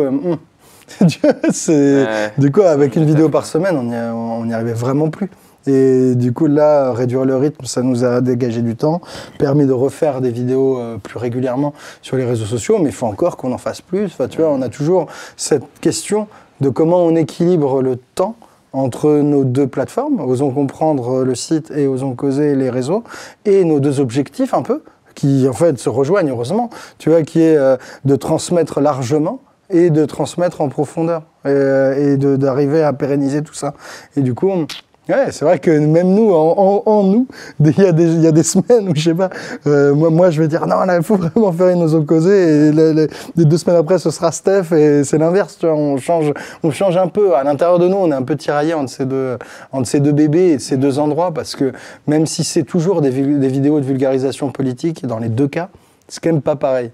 Speaker 3: du coup, avec une vidéo par semaine, on n'y arrivait vraiment plus. Et du coup, là, réduire le rythme, ça nous a dégagé du temps, permis de refaire des vidéos plus régulièrement sur les réseaux sociaux, mais il faut encore qu'on en fasse plus. Enfin, tu vois, on a toujours cette question de comment on équilibre le temps entre nos 2 plateformes, Osons comprendre le site et Osons causer les réseaux, et nos 2 objectifs un peu, qui en fait se rejoignent heureusement, tu vois, qui est de transmettre largement et de transmettre en profondeur, et d'arriver à pérenniser tout ça. Et du coup, c'est vrai que même nous, en nous, il y a des semaines où, je sais pas, moi je vais dire non, là, il faut vraiment faire une Osons causer, et les 2 semaines après, ce sera Steph, et c'est l'inverse, tu vois, on change un peu. À l'intérieur de nous, on est un peu tiraillé entre ces deux bébés et ces 2 endroits, parce que même si c'est toujours des vidéos de vulgarisation politique, dans les 2 cas, c'est quand même pas pareil.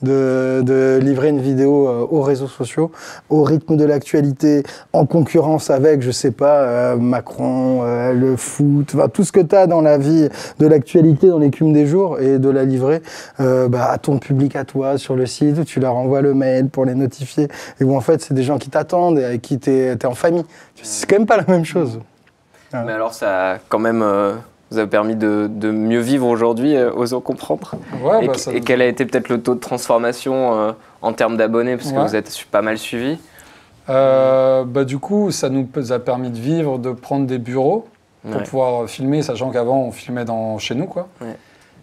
Speaker 3: De livrer une vidéo aux réseaux sociaux, au rythme de l'actualité, en concurrence avec, je sais pas, Macron, le foot, tout ce que tu as dans la vie de l'actualité, dans l'écume des jours, et de la livrer à ton public, à toi, sur le site, où tu leur envoies le mail pour les notifier, et où en fait c'est des gens qui t'attendent et avec qui tu es en famille. C'est quand même pas la même chose.
Speaker 1: Mais alors ça a quand même... vous avez permis de mieux vivre aujourd'hui, Osons comprendre. Et quel a été peut-être le taux de transformation en termes d'abonnés, parce que vous êtes pas mal suivis?
Speaker 2: Du coup, ça nous a permis de vivre, de prendre des bureaux pour pouvoir filmer, sachant qu'avant, on filmait chez nous, quoi.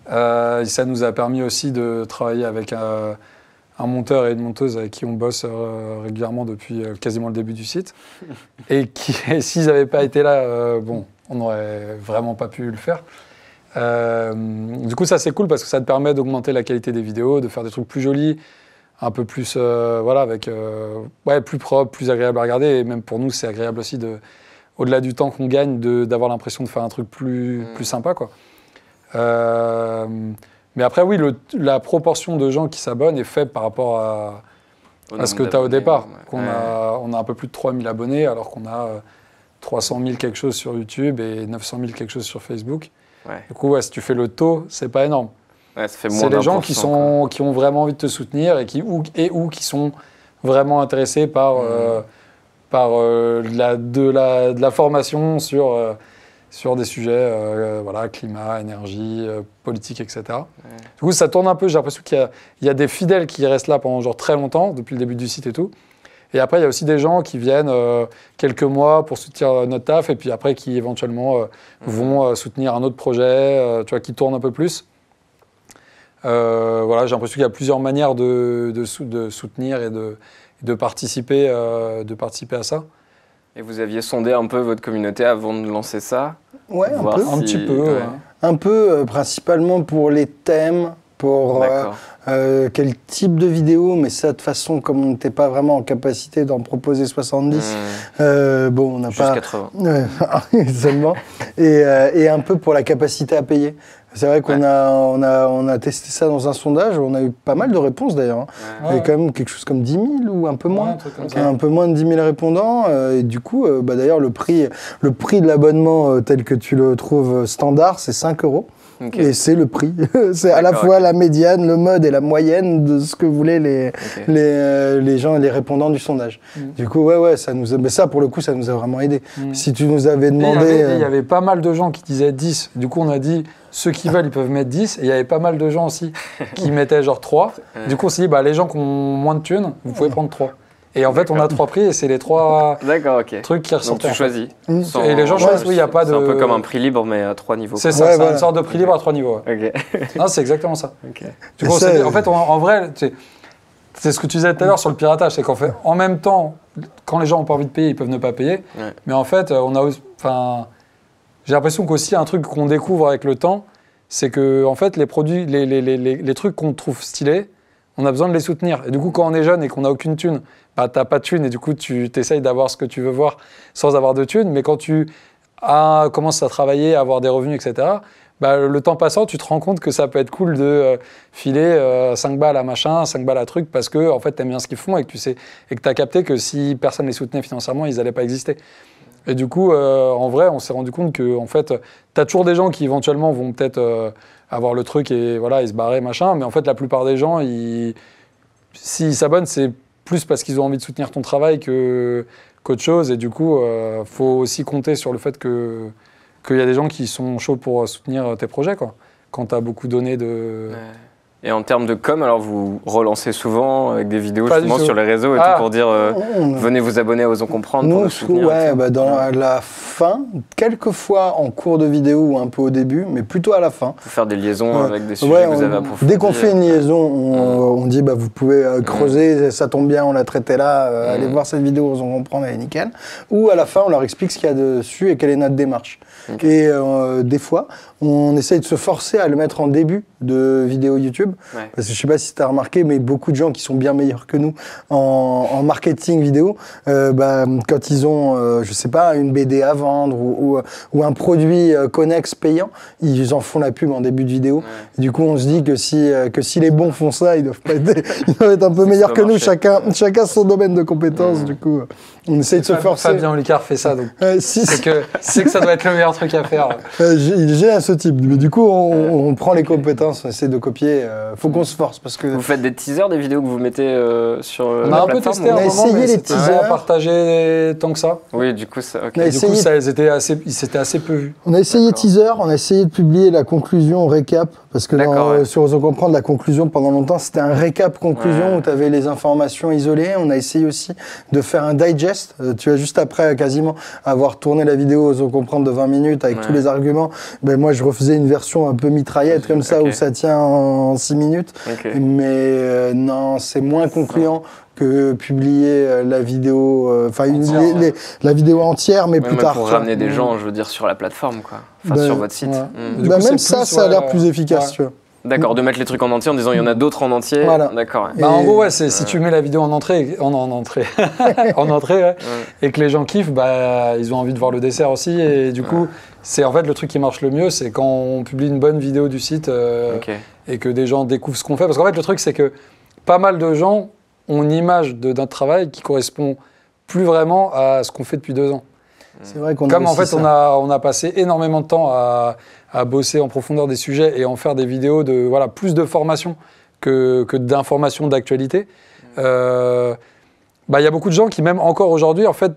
Speaker 2: Ça nous a permis aussi de travailler avec un monteur et une monteuse avec qui on bosse régulièrement depuis quasiment le début du site. Et qui, s'ils n'avaient pas été là, on n'aurait vraiment pas pu le faire. Du coup, ça c'est cool parce que ça te permet d'augmenter la qualité des vidéos, de faire des trucs plus jolis, un peu plus, avec plus propre, plus agréable à regarder. Et même pour nous, c'est agréable aussi, au-delà du temps qu'on gagne, d'avoir l'impression de faire un truc plus sympa, quoi. Mais après, oui, la proportion de gens qui s'abonnent est faible par rapport à ce que tu as au départ. On a un peu plus de 3000 abonnés alors qu'on a 300 000 quelque chose sur YouTube et 900 000 quelque chose sur Facebook. Du coup, si tu fais le taux, c'est pas énorme. C'est les gens qui ont vraiment envie de te soutenir et qui sont vraiment intéressés par de la formation sur sur des sujets, voilà, climat, énergie, politique, etc. Du coup, ça tourne un peu. J'ai l'impression qu'il y a des fidèles qui restent là pendant genre très longtemps, depuis le début du site et tout. Et après, il y a aussi des gens qui viennent quelques mois pour soutenir notre taf, et puis après qui éventuellement vont soutenir un autre projet, tu vois, qui tourne un peu plus. Voilà, j'ai l'impression qu'il y a plusieurs manières de soutenir et de participer à ça.
Speaker 1: Et vous aviez sondé un peu votre communauté avant de lancer ça?
Speaker 3: Ouais,
Speaker 2: un petit peu. Ouais.
Speaker 3: Un peu, principalement pour les thèmes, pour quel type de vidéo, mais ça, de toute façon, comme on n'était pas vraiment en capacité d'en proposer 70, bon, on n'a pas...
Speaker 1: 80.
Speaker 3: Seulement. Et un peu pour la capacité à payer. C'est vrai qu'on a testé ça dans un sondage, on a eu pas mal de réponses d'ailleurs. Hein. Il y a quand même quelque chose comme 10 000 ou un peu moins. Un peu moins de 10 000 répondants. Et du coup, d'ailleurs, le prix de l'abonnement tel que tu le trouves standard, c'est 5 €. Okay. Et c'est le prix. C'est à la fois la médiane, le mode et la moyenne de ce que voulaient les gens, les répondants du sondage. Du coup, mais ça, pour le coup, ça nous a vraiment aidé. Si tu nous avais demandé...
Speaker 2: Il y avait pas mal de gens qui disaient 10. Du coup, on a dit, ceux qui veulent, ils peuvent mettre 10. Et il y avait pas mal de gens aussi qui mettaient genre 3. Du coup, on s'est dit, les gens qui ont moins de thunes, vous pouvez prendre 3. Et en fait, on a 3 prix et c'est les 3 trucs qui ressortent.
Speaker 1: Donc tu choisis.
Speaker 2: Et les gens choisissent, oui, il n'y a pas de...
Speaker 1: C'est un peu comme un prix libre, mais à 3 niveaux.
Speaker 2: C'est ça, c'est une sorte de prix libre à 3 niveaux. Ouais. Non, c'est exactement ça. Du coup, en fait, en vrai, c'est ce que tu disais tout à l'heure sur le piratage, c'est qu'en fait, en même temps, quand les gens n'ont pas envie de payer, ils peuvent ne pas payer. Ouais. Mais en fait, j'ai l'impression qu'aussi un truc qu'on découvre avec le temps, c'est que en fait, les produits, les trucs qu'on trouve stylés, on a besoin de les soutenir. Et du coup, quand on est jeune et qu'on n'a aucune thune, t'as pas de thune et du coup, tu t'essayes d'avoir ce que tu veux voir sans avoir de thune. Mais quand tu commences à travailler, à avoir des revenus, etc., le temps passant, tu te rends compte que ça peut être cool de filer 5 balles à machin, 5 balles à truc, parce que en fait, t'aimes bien ce qu'ils font et que tu sais, et que t'as capté que si personne les soutenait financièrement, ils n'allaient pas exister. Et du coup, en vrai, on s'est rendu compte que en fait, t'as toujours des gens qui éventuellement vont peut-être avoir le truc et voilà, ils se barrer, machin. Mais en fait, la plupart des gens, s'ils s'abonnent, c'est plus parce qu'ils ont envie de soutenir ton travail qu'autre chose. Et du coup, faut aussi compter sur le fait qu'il y a des gens qui sont chauds pour soutenir tes projets, quoi. Quand t'as beaucoup donné de...
Speaker 1: Et en termes de com, alors vous relancez souvent avec des vidéos justement sur les réseaux et tout pour dire venez vous abonner à Osons Comprendre pour nous soutenir.
Speaker 3: Dans la fin, quelquefois en cours de vidéo ou un peu au début, mais plutôt à la fin.
Speaker 1: Pour faire des liaisons avec des sujets que vous avez approfondis.
Speaker 3: Dès qu'on fait une liaison, on dit vous pouvez creuser, ça tombe bien, on l'a traité là, allez voir cette vidéo, Osons Comprendre, elle est nickel. Ou à la fin, on leur explique ce qu'il y a dessus et quelle est notre démarche. Et des fois, on essaye de se forcer à le mettre en début de vidéo YouTube. Parce que je sais pas si tu as remarqué, mais beaucoup de gens qui sont bien meilleurs que nous en marketing vidéo, quand ils ont, je sais pas, une BD à vendre ou un produit connexe payant, ils en font la pub en début de vidéo. Et du coup, on se dit que si les bons font ça, ils doivent être un peu meilleurs que nous. Chacun son domaine de compétences. Du coup, on essaye de se forcer.
Speaker 2: Fabien Olicard fait ça, donc c'est que ça doit être le meilleur truc à faire.
Speaker 3: J'ai à ce type, mais du coup, on prend les compétences, on essaie de copier. Faut qu'on se force parce que...
Speaker 1: Vous faites des teasers des vidéos que vous mettez sur
Speaker 2: on a un peu testé
Speaker 3: on a essayé les teasers,
Speaker 2: pas partagé tant que ça.
Speaker 1: Oui, du coup, ça.
Speaker 2: Okay. Du coup, c'était assez peu vu.
Speaker 3: On a essayé teaser, on a essayé de publier la conclusion récap parce que sur Osons Comprendre, la conclusion pendant longtemps, c'était un récap conclusion où tu avais les informations isolées. On a essayé aussi de faire un digest. Tu as juste après quasiment avoir tourné la vidéo Osons Comprendre de 20 minutes avec tous les arguments. Moi, je refaisais une version un peu mitraillette comme ça où ça tient en 6 minutes. Mais non, c'est moins concluant que publier la vidéo, la vidéo entière, mais plus tard.
Speaker 1: Pour ramener des gens, je veux dire, sur la plateforme, quoi. Enfin, sur votre site.
Speaker 3: Même ça a l'air plus efficace, tu vois.
Speaker 1: D'accord, de mettre les trucs en entier en disant il y en a d'autres en entier.
Speaker 3: Voilà.
Speaker 1: D'accord.
Speaker 2: En gros, si tu mets la vidéo en entrée, et que les gens kiffent, ils ont envie de voir le dessert aussi. Et du coup, c'est en fait le truc qui marche le mieux, c'est quand on publie une bonne vidéo du site et que des gens découvrent ce qu'on fait. Parce qu'en fait, le truc, c'est que pas mal de gens ont une image de notre travail qui correspond plus vraiment à ce qu'on fait depuis 2 ans.
Speaker 3: C'est vrai qu'on
Speaker 2: Comme en fait, on a passé énormément de temps à bosser en profondeur des sujets et en faire des vidéos de plus de formation que d'informations d'actualité. Y a beaucoup de gens qui, même encore aujourd'hui, en fait,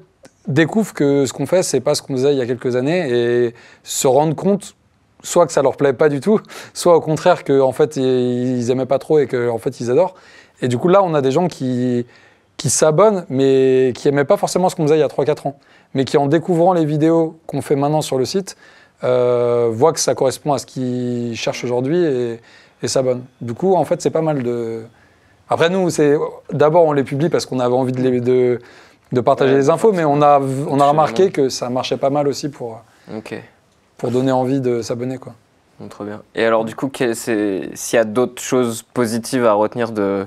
Speaker 2: découvrent que ce qu'on fait, c'est pas ce qu'on faisait il y a quelques années et se rendent compte soit que ça leur plaît pas du tout, soit au contraire qu'en fait ils aimaient pas trop et qu'en fait ils adorent. Et du coup là on a des gens qui s'abonnent mais qui aimaient pas forcément ce qu'on faisait il y a 3-4 ans, mais qui en découvrant les vidéos qu'on fait maintenant sur le site voient que ça correspond à ce qu'ils cherchent aujourd'hui et s'abonnent. Du coup en fait c'est pas mal de... Après nous d'abord on les publie parce qu'on avait envie de partager les infos, mais on a remarqué que ça marchait pas mal aussi pour donner envie de s'abonner, quoi.
Speaker 1: Trop bien. Et alors du coup, s'il y a d'autres choses positives à retenir de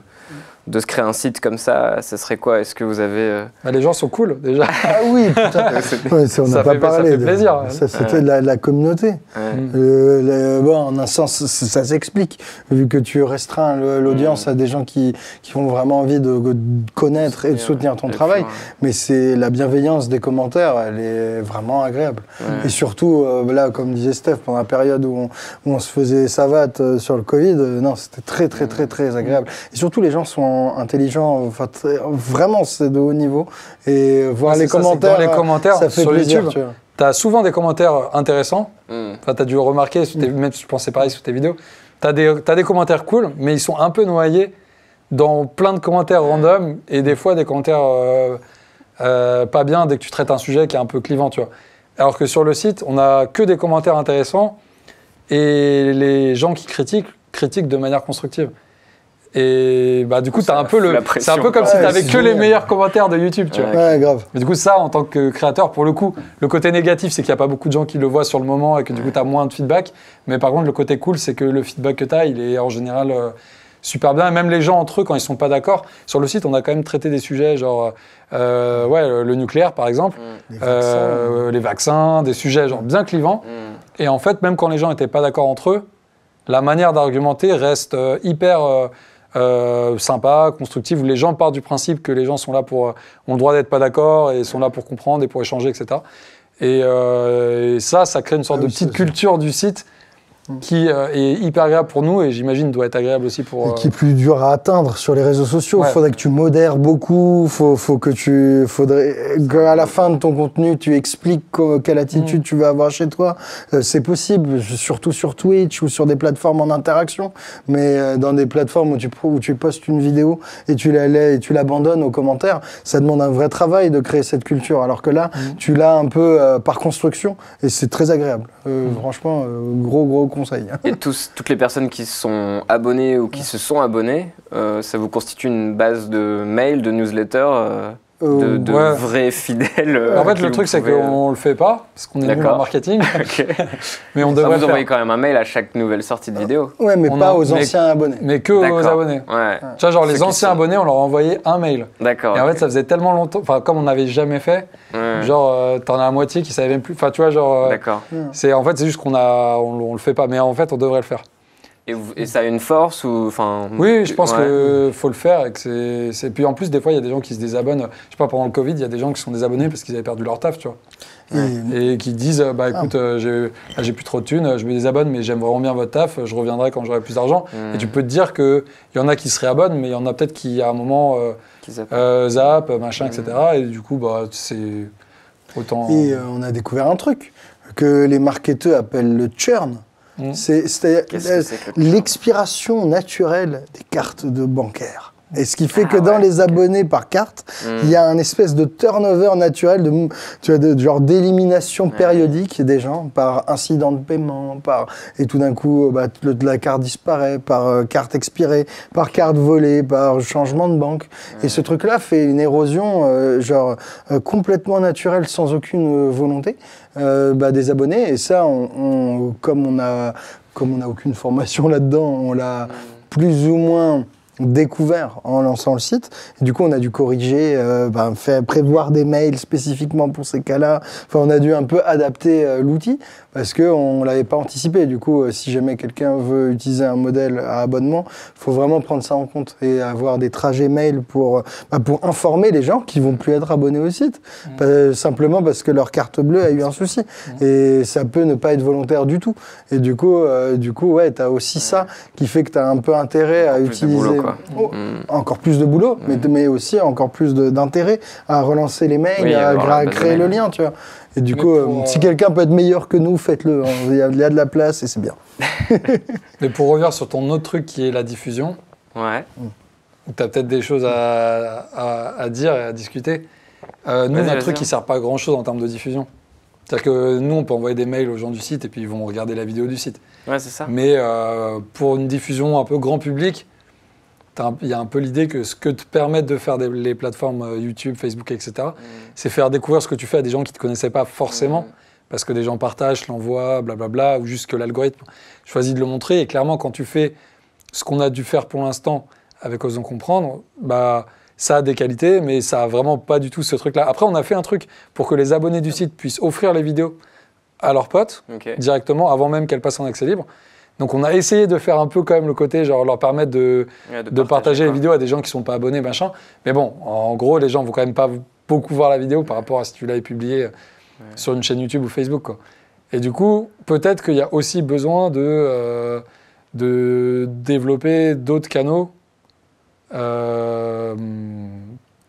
Speaker 1: se créer un site comme ça serait quoi? Est-ce que vous avez...
Speaker 2: Les gens sont cool, déjà.
Speaker 3: Ah oui, putain. Ouais, on n'a pas parlé.
Speaker 2: Ça fait plaisir.
Speaker 3: Ça, c'était de la communauté. Bon, en un sens, ça s'explique. Vu que tu restreins l'audience à des gens qui ont vraiment envie de connaître et de soutenir ton travail. Mais c'est la bienveillance des commentaires, elle est vraiment agréable. Et surtout, là, comme disait Steph, pendant la période où on se faisait savate sur le Covid, non, c'était très agréable. Et surtout, les gens sont intelligents, vraiment c'est de haut niveau, et voir les commentaires, ça fait
Speaker 2: sur
Speaker 3: plaisir.
Speaker 2: YouTube, tu as souvent des commentaires intéressants, enfin, tu as dû remarquer, même je pensais pareil sur tes vidéos, tu as des commentaires cool, mais ils sont un peu noyés dans plein de commentaires random, et des fois des commentaires pas bien dès que tu traites un sujet qui est un peu clivant, tu vois. Alors que sur le site, on a que des commentaires intéressants, et les gens qui critiquent de manière constructive. Et bah, du coup, c'est un peu comme si tu n'avais que les meilleurs commentaires de YouTube. Tu vois.
Speaker 3: Ouais, grave.
Speaker 2: Mais du coup, ça, en tant que créateur, pour le coup, le côté négatif, c'est qu'il n'y a pas beaucoup de gens qui le voient sur le moment et que du coup, tu as moins de feedback. Mais par contre, le côté cool, c'est que le feedback que tu as, il est en général super bien. Et même les gens entre eux, quand ils ne sont pas d'accord, sur le site, on a quand même traité des sujets genre le nucléaire, par exemple, les vaccins, des sujets genre bien clivants. Et en fait, même quand les gens n'étaient pas d'accord entre eux, la manière d'argumenter reste hyper... sympa, constructive, où les gens partent du principe que les gens sont là ont le droit d'être pas d'accord et sont là pour comprendre et pour échanger, etc. Et ça crée une sorte de petite culture du site qui est hyper agréable pour nous et j'imagine doit être agréable aussi pour...
Speaker 3: Et qui est plus dur à atteindre sur les réseaux sociaux. Il faudrait que tu modères beaucoup, faudrait qu'à la fin de ton contenu, tu expliques quelle attitude tu veux avoir chez toi. C'est possible, surtout sur Twitch ou sur des plateformes en interaction, mais dans des plateformes où tu postes une vidéo et tu l'abandonnes aux commentaires, ça demande un vrai travail de créer cette culture, alors que là, tu l'as un peu par construction et c'est très agréable. Franchement, gros conseil.
Speaker 1: Et toutes les personnes qui sont abonnées ou qui se sont abonnées, ça vous constitue une base de mails, de newsletters, de vrais fidèles.
Speaker 2: En fait, le truc, c'est qu'on le fait pas, parce qu'on est nul en marketing. Mais on devrait
Speaker 1: vous envoyez quand même un mail à chaque nouvelle sortie de vidéo.
Speaker 3: Ouais, mais pas aux anciens abonnés.
Speaker 2: Mais que aux abonnés.
Speaker 1: Ouais.
Speaker 2: Tu vois, genre les anciens abonnés, on leur a envoyé un mail.
Speaker 1: D'accord.
Speaker 2: Et en fait, ça faisait tellement longtemps, enfin, comme on n'avait jamais fait, genre, t'en as la moitié qui savaient même plus. Enfin, tu vois, genre.
Speaker 1: D'accord.
Speaker 2: En fait, c'est juste on le fait pas, mais en fait, on devrait le faire.
Speaker 1: Et ça a une force ou
Speaker 2: Oui, je pense qu'il faut le faire. Et puis en plus, des fois, il y a des gens qui se désabonnent. Je sais pas, pendant le Covid, il y a des gens qui sont désabonnés parce qu'ils avaient perdu leur taf, tu vois. Et qui disent, bah écoute, j'ai plus trop de thunes, je me désabonne, mais j'aime vraiment bien votre taf, je reviendrai quand j'aurai plus d'argent. Et tu peux te dire qu'il y en a qui se réabonnent, mais il y en a peut-être qui, à un moment, zappent, machin, etc. Et du coup, bah, c'est autant...
Speaker 3: Et on a découvert un truc que les marketeurs appellent le churn. C'est l'expiration naturelle des cartes de bancaires. Et ce qui fait que dans les abonnés par carte, il y a un espèce de turnover naturel, genre d'élimination périodique des gens par incident de paiement, et tout d'un coup, la carte disparaît, par carte expirée, par carte volée, par changement de banque. Et ce truc-là fait une érosion complètement naturelle, sans aucune volonté, des abonnés. Et ça, comme on a aucune formation là-dedans, on l'a plus ou moins découvert en lançant le site. Et du coup, on a dû corriger, prévoir des mails spécifiquement pour ces cas-là. Enfin, on a dû un peu adapter l'outil parce qu'on ne l'avait pas anticipé. Du coup, si jamais quelqu'un veut utiliser un modèle à abonnement, il faut vraiment prendre ça en compte et avoir des trajets mail pour informer les gens qui ne vont plus être abonnés au site. Simplement parce que leur carte bleue a eu un souci. Et ça peut ne pas être volontaire du tout. Et du coup, tu as aussi ça qui fait que tu as un peu intérêt à utiliser.
Speaker 1: quoi.
Speaker 3: Encore plus de boulot, mais aussi encore plus d'intérêt à relancer les mails, à créer le lien, tu vois. Et du coup, si quelqu'un peut être meilleur que nous, faites-le. Il y a de la place et c'est bien.
Speaker 2: Mais pour revenir sur ton autre truc qui est la diffusion, où tu as peut-être des choses à dire et à discuter. Nous, on a un truc qui ne sert pas à grand-chose en termes de diffusion. C'est-à-dire que nous, on peut envoyer des mails aux gens du site et puis ils vont regarder la vidéo du site.
Speaker 1: Ouais, c'est ça.
Speaker 2: Mais pour une diffusion un peu grand public, il y a un peu l'idée que ce que te permettent de faire les plateformes YouTube, Facebook, etc., c'est faire découvrir ce que tu fais à des gens qui ne te connaissaient pas forcément, parce que des gens partagent, l'envoient, blablabla, ou juste que l'algorithme choisit de le montrer. Et clairement, quand tu fais ce qu'on a dû faire pour l'instant avec Osons Comprendre, bah, ça a des qualités, mais ça n'a vraiment pas du tout ce truc-là. Après, on a fait un truc pour que les abonnés du site puissent offrir les vidéos à leurs potes directement, avant même qu'elles passent en accès libre. Donc on a essayé de faire un peu quand même le côté, genre leur permettre de partager les vidéos à des gens qui ne sont pas abonnés, machin. Mais bon, en gros, les gens ne vont quand même pas beaucoup voir la vidéo par rapport à si tu l'avais publiée sur une chaîne YouTube ou Facebook, quoi. Et du coup, peut-être qu'il y a aussi besoin de développer d'autres canaux.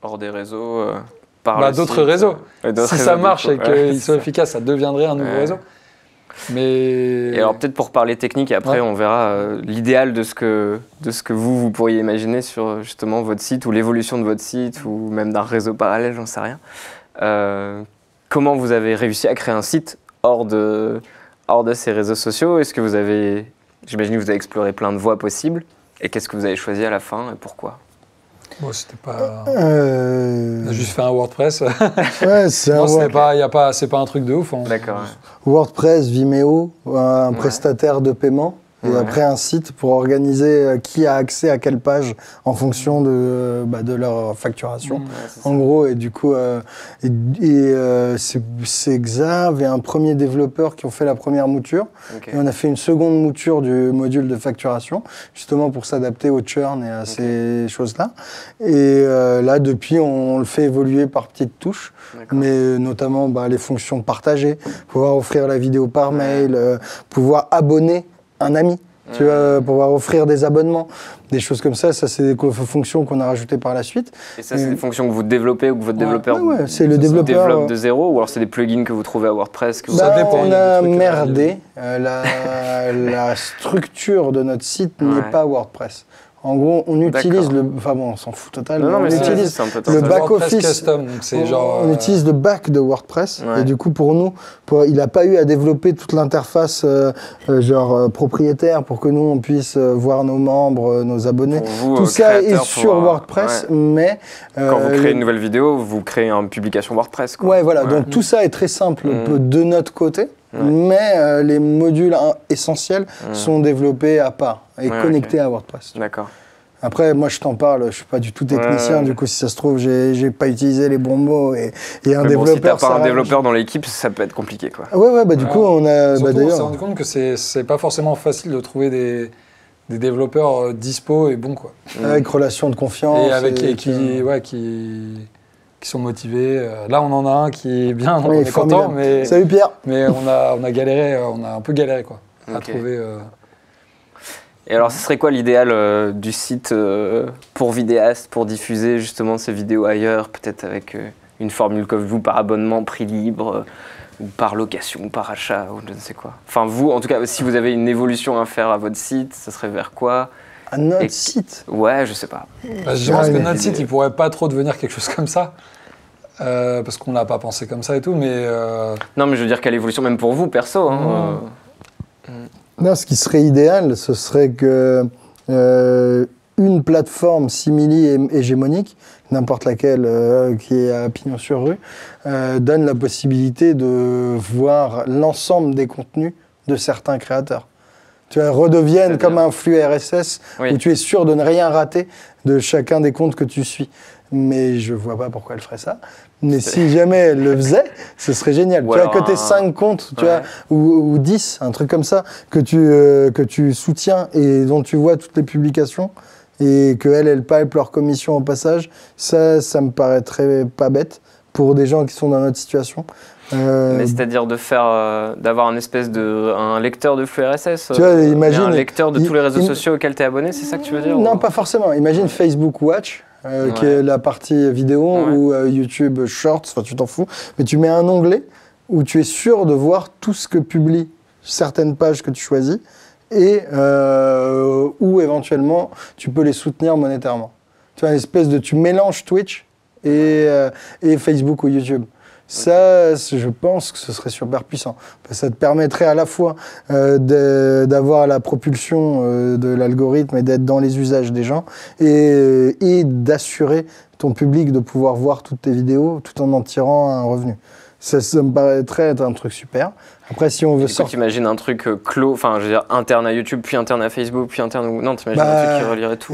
Speaker 1: Hors des réseaux,
Speaker 2: d'autres réseaux. Si ça marche et qu'ils soient efficaces, ça deviendrait un nouveau réseau. Mais...
Speaker 1: Et alors peut-être pour parler technique, après on verra l'idéal de ce que vous pourriez imaginer sur justement votre site ou l'évolution de votre site ou même d'un réseau parallèle, j'en sais rien. Comment vous avez réussi à créer un site hors de ces réseaux sociaux? Est-ce que vous avez, j'imagine que vous avez exploré plein de voies possibles, et qu'est-ce que vous avez choisi à la fin et pourquoi?
Speaker 2: Bon, c'était pas... On a juste fait un WordPress.
Speaker 3: Ouais, c'est
Speaker 2: pas un truc de ouf.
Speaker 1: D'accord.
Speaker 3: WordPress, Vimeo, un prestataire de paiement. Et après un site pour organiser qui a accès à quelle page en fonction de leur facturation. En gros, et du coup, c'est Xav et un premier développeur qui ont fait la première mouture. Et on a fait une seconde mouture du module de facturation, justement pour s'adapter au churn et à ces choses-là. Et là, depuis, on le fait évoluer par petites touches, mais notamment les fonctions partagées, pouvoir offrir la vidéo par mail, pouvoir abonner un ami, tu vois, pouvoir offrir des abonnements, des choses comme ça. Ça, c'est des fonctions qu'on a rajoutées par la suite.
Speaker 1: Et ça, c'est des fonctions que vous développez ou que votre développeur
Speaker 3: c'est le développeur
Speaker 1: développe de zéro, ou alors c'est des plugins que vous trouvez à WordPress
Speaker 2: ça dépend.
Speaker 3: On a merdé. La structure de notre site n'est pas WordPress. En gros, on utilise enfin bon, on s'en fout totalement. On utilise le back-office
Speaker 2: custom, donc c'est
Speaker 3: on utilise le back de WordPress. Et du coup, pour nous, il n'a pas eu à développer toute l'interface propriétaire pour que nous, on puisse voir nos membres, nos abonnés.
Speaker 1: Vous,
Speaker 3: tout ça est sur WordPress, mais...
Speaker 1: Quand vous créez une nouvelle vidéo, vous créez une publication WordPress, quoi.
Speaker 3: Ouais, voilà. Donc tout ça est très simple de notre côté. Mais les modules essentiels sont développés à part et connectés à WordPress.
Speaker 1: D'accord.
Speaker 3: Après, moi, je t'en parle, je suis pas du tout technicien. Du coup, si ça se trouve, j'ai pas utilisé les bons mots et un développeur.
Speaker 1: Si t'as pas un développeur dans l'équipe, ça peut être compliqué, quoi.
Speaker 3: Du coup, on a.
Speaker 2: Surtout, on s'est rendu compte que c'est pas forcément facile de trouver des développeurs dispo et bons, quoi.
Speaker 3: Avec relation de confiance.
Speaker 2: Et qui sont motivés. Là, on en a un qui est bien, donc on est content. Mais,
Speaker 3: salut Pierre.
Speaker 2: Mais on a galéré, on a un peu galéré, quoi, à trouver.
Speaker 1: Et alors, ce serait quoi l'idéal du site pour vidéastes, pour diffuser justement ces vidéos ailleurs, peut-être avec une formule comme vous, par abonnement, prix libre, ou par location, par achat, ou je ne sais quoi. Enfin, vous, en tout cas, si vous avez une évolution à faire à votre site, ça serait vers quoi?
Speaker 3: À notre site?
Speaker 1: Ouais, je sais pas.
Speaker 2: Je pense que notre site, il pourrait pas trop devenir quelque chose comme ça. Parce qu'on n'a pas pensé comme ça et tout, mais...
Speaker 1: Non, mais je veux dire, quelle évolution, même pour vous, perso.
Speaker 3: Non, ce qui serait idéal, ce serait que une plateforme simili et hégémonique, n'importe laquelle qui est à pignon sur rue, donne la possibilité de voir l'ensemble des contenus de certains créateurs. Tu vois, redeviennent comme un flux RSS où tu es sûr de ne rien rater de chacun des comptes que tu suis. Mais je vois pas pourquoi elle ferait ça. Mais si jamais elle le faisait, ce serait génial. Tu vois, que tes 5 comptes, tu vois, ou 10, un truc comme ça, que tu soutiens et dont tu vois toutes les publications, et qu'elle pipe leur commission au passage, ça me paraîtrait pas bête pour des gens qui sont dans notre situation.
Speaker 1: Mais c'est-à-dire d'avoir un espèce un lecteur de flux RSS,
Speaker 3: tu vois, imagine,
Speaker 1: un lecteur de tous les réseaux sociaux auxquels tu es abonné, c'est ça que tu veux dire?
Speaker 3: Non, pas forcément. Imagine Facebook Watch, qui est la partie vidéo, ou YouTube Shorts, enfin tu t'en fous, mais tu mets un onglet où tu es sûr de voir tout ce que publient certaines pages que tu choisis, et où éventuellement tu peux les soutenir monétairement. Tu vois, une espèce tu mélanges Twitch et Facebook ou YouTube. Ça, je pense que ce serait super puissant. Ça te permettrait à la fois d'avoir la propulsion de l'algorithme et d'être dans les usages des gens, et d'assurer ton public de pouvoir voir toutes tes vidéos tout en tirant un revenu. Ça me paraîtrait être un truc super. Après, si on veut sortir...
Speaker 1: Tu imagines un truc clos, enfin, je veux dire, interne à YouTube, puis interne à Facebook, puis interne... Non, tu imagines un truc qui relierait tout.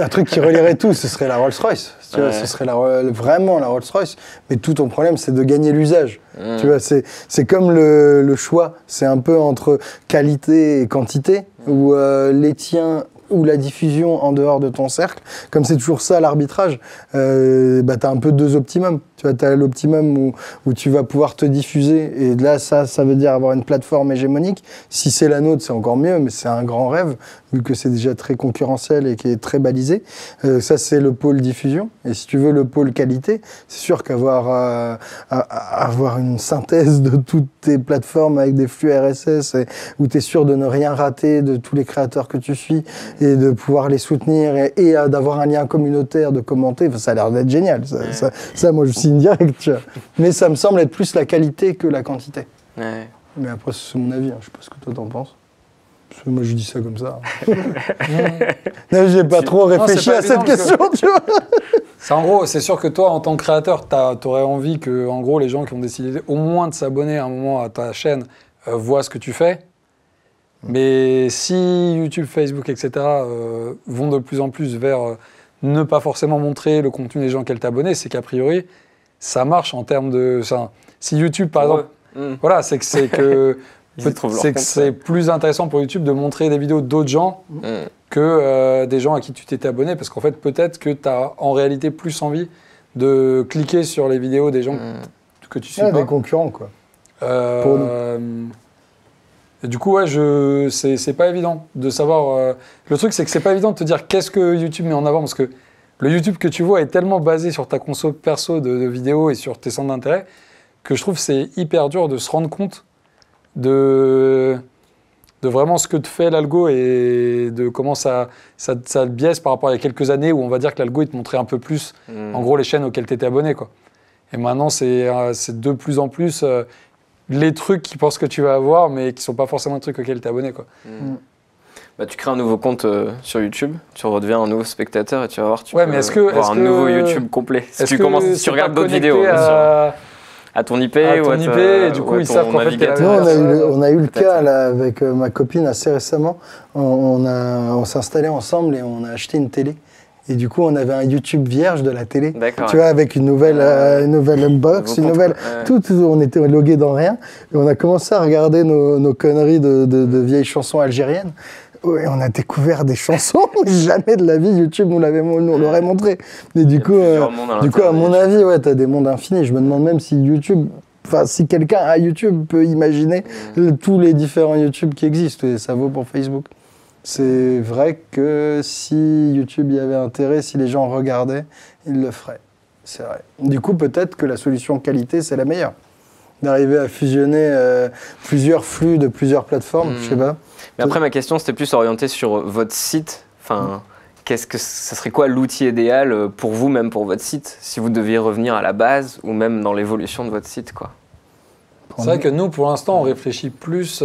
Speaker 3: Un truc qui relierait tout, ce serait la Rolls-Royce. Tu vois, ce serait vraiment la Rolls-Royce. Mais tout ton problème, c'est de gagner l'usage. Tu vois, c'est comme le choix. C'est un peu entre qualité et quantité, où les tiens... ou la diffusion en dehors de ton cercle, comme c'est toujours ça l'arbitrage, tu as un peu deux optimums. Tu vois, as l'optimum où tu vas pouvoir te diffuser, et là, ça veut dire avoir une plateforme hégémonique. Si c'est la nôtre, c'est encore mieux, mais c'est un grand rêve, vu que c'est déjà très concurrentiel et qui est très balisé. Ça, c'est le pôle diffusion. Et si tu veux le pôle qualité, c'est sûr qu'avoir avoir une synthèse de toutes tes plateformes avec des flux RSS, où tu es sûr de ne rien rater de tous les créateurs que tu suis, et de pouvoir les soutenir, et d'avoir un lien communautaire, de commenter, ça a l'air d'être génial. Ça, moi, je signe direct. Tu vois. Mais ça me semble être plus la qualité que la quantité.
Speaker 1: Ouais.
Speaker 3: Mais après, c'est mon avis. Je sais pas ce que toi t'en penses. Parce que moi, je dis ça comme ça. J'ai pas trop réfléchi à cette question, tu vois.
Speaker 2: En gros, c'est sûr que toi, en tant que créateur, t'aurais envie que, en gros, les gens qui ont décidé au moins de s'abonner à un moment à ta chaîne voient ce que tu fais. Mais si YouTube, Facebook, etc. Vont de plus en plus vers ne pas forcément montrer le contenu des gens qui t'ont abonné, c'est qu'a priori, ça marche en termes de... Si YouTube, par exemple... Voilà, c'est que c'est plus intéressant pour YouTube de montrer des vidéos d'autres gens que des gens à qui tu t'étais abonné, parce qu'en fait, peut-être que tu as en réalité plus envie de cliquer sur les vidéos des gens que tu suis pas.
Speaker 3: Des concurrents, quoi. Pour nous.
Speaker 2: Et du coup, c'est pas évident de savoir... Le truc, c'est que c'est pas évident de te dire qu'est-ce que YouTube met en avant, parce que le YouTube que tu vois est tellement basé sur ta conso perso de vidéos et sur tes centres d'intérêt que je trouve que c'est hyper dur de se rendre compte de vraiment ce que te fait l'algo et de comment ça te biaise par rapport à il y a quelques années où on va dire que l'algo il te montrait un peu plus, en gros, les chaînes auxquelles tu étais abonné, quoi. Et maintenant, c'est de plus en plus les trucs qu'ils pensent que tu vas avoir, mais qui ne sont pas forcément les trucs auxquels tu es abonné, quoi.
Speaker 1: Bah, tu crées un nouveau compte sur YouTube, tu redeviens un nouveau spectateur et tu vas voir, tu
Speaker 2: peux
Speaker 1: voir un nouveau YouTube complet. Si tu regardes d'autres vidéos à ton IP ou à ton IP,
Speaker 2: et du coup ils savent qu'en fait
Speaker 3: on a eu le cas là, avec ma copine assez récemment. On s'est installé ensemble et on a acheté une télé. Et du coup, on avait un YouTube vierge de la télé. Tu vois, avec une nouvelle unbox, on était logués dans rien. Et on a commencé à regarder nos conneries de vieilles chansons algériennes. Et on a découvert des chansons, mais jamais de la vie YouTube nous l'aurait montré. Mais du coup, à mon avis, t'as des mondes infinis. Je me demande même si YouTube, si quelqu'un à YouTube peut imaginer tous les différents YouTube qui existent. Et ça vaut pour Facebook. C'est vrai que si YouTube y avait intérêt, si les gens regardaient, ils le feraient. C'est vrai. Du coup, peut-être que la solution qualité, c'est la meilleure. D'arriver à fusionner plusieurs flux de plusieurs plateformes, je sais pas.
Speaker 1: Mais après, ma question, c'était plus orientée sur votre site. Enfin, ça serait quoi l'outil idéal pour vous, même pour votre site, si vous deviez revenir à la base ou même dans l'évolution de votre site, quoi.
Speaker 2: C'est vrai que nous, pour l'instant, on réfléchit plus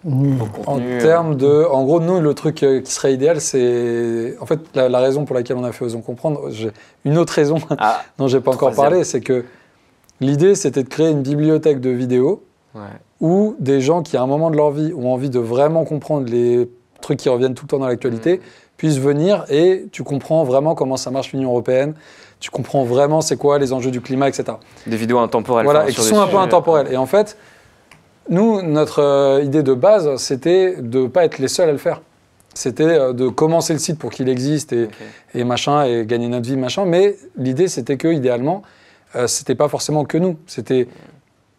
Speaker 2: en termes de... En gros, nous, le truc qui serait idéal, c'est... En fait, la raison pour laquelle on a fait Osons Comprendre, une autre raison dont je n'ai pas encore parlé, c'est que l'idée, c'était de créer une bibliothèque de vidéos où des gens qui, à un moment de leur vie, ont envie de vraiment comprendre les trucs qui reviennent tout le temps dans l'actualité, puissent venir et tu comprends vraiment comment ça marche l'Union européenne, tu comprends vraiment c'est quoi les enjeux du climat, etc.
Speaker 1: Des vidéos intemporelles.
Speaker 2: Voilà, et qui sont un peu intemporelles. Et en fait, nous, notre idée de base, c'était de ne pas être les seuls à le faire. C'était de commencer le site pour qu'il existe et machin, et gagner notre vie, machin. Mais l'idée, c'était que, idéalement, c'était pas forcément que nous. C'était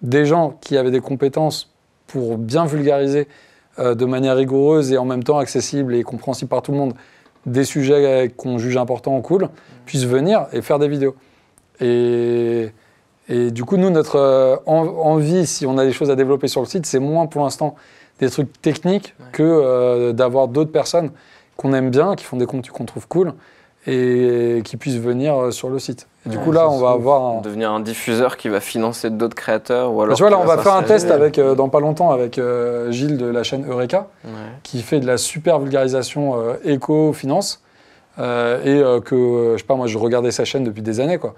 Speaker 2: des gens qui avaient des compétences pour bien vulgariser de manière rigoureuse et en même temps accessible et compréhensible par tout le monde, des sujets qu'on juge importants ou cool, puissent venir et faire des vidéos. Et du coup, nous, notre envie, si on a des choses à développer sur le site, c'est moins pour l'instant des trucs techniques que d'avoir d'autres personnes qu'on aime bien, qui font des contenus qu'on trouve cool et qui puissent venir sur le site. Et du coup, là, on va avoir
Speaker 1: devenir un diffuseur qui va financer d'autres créateurs ou alors.
Speaker 2: Tu vois, là, on va faire un test avec, dans pas longtemps avec Gilles de la chaîne Eureka, qui fait de la super vulgarisation éco-finance que, je sais pas, moi, je regardais sa chaîne depuis des années, quoi.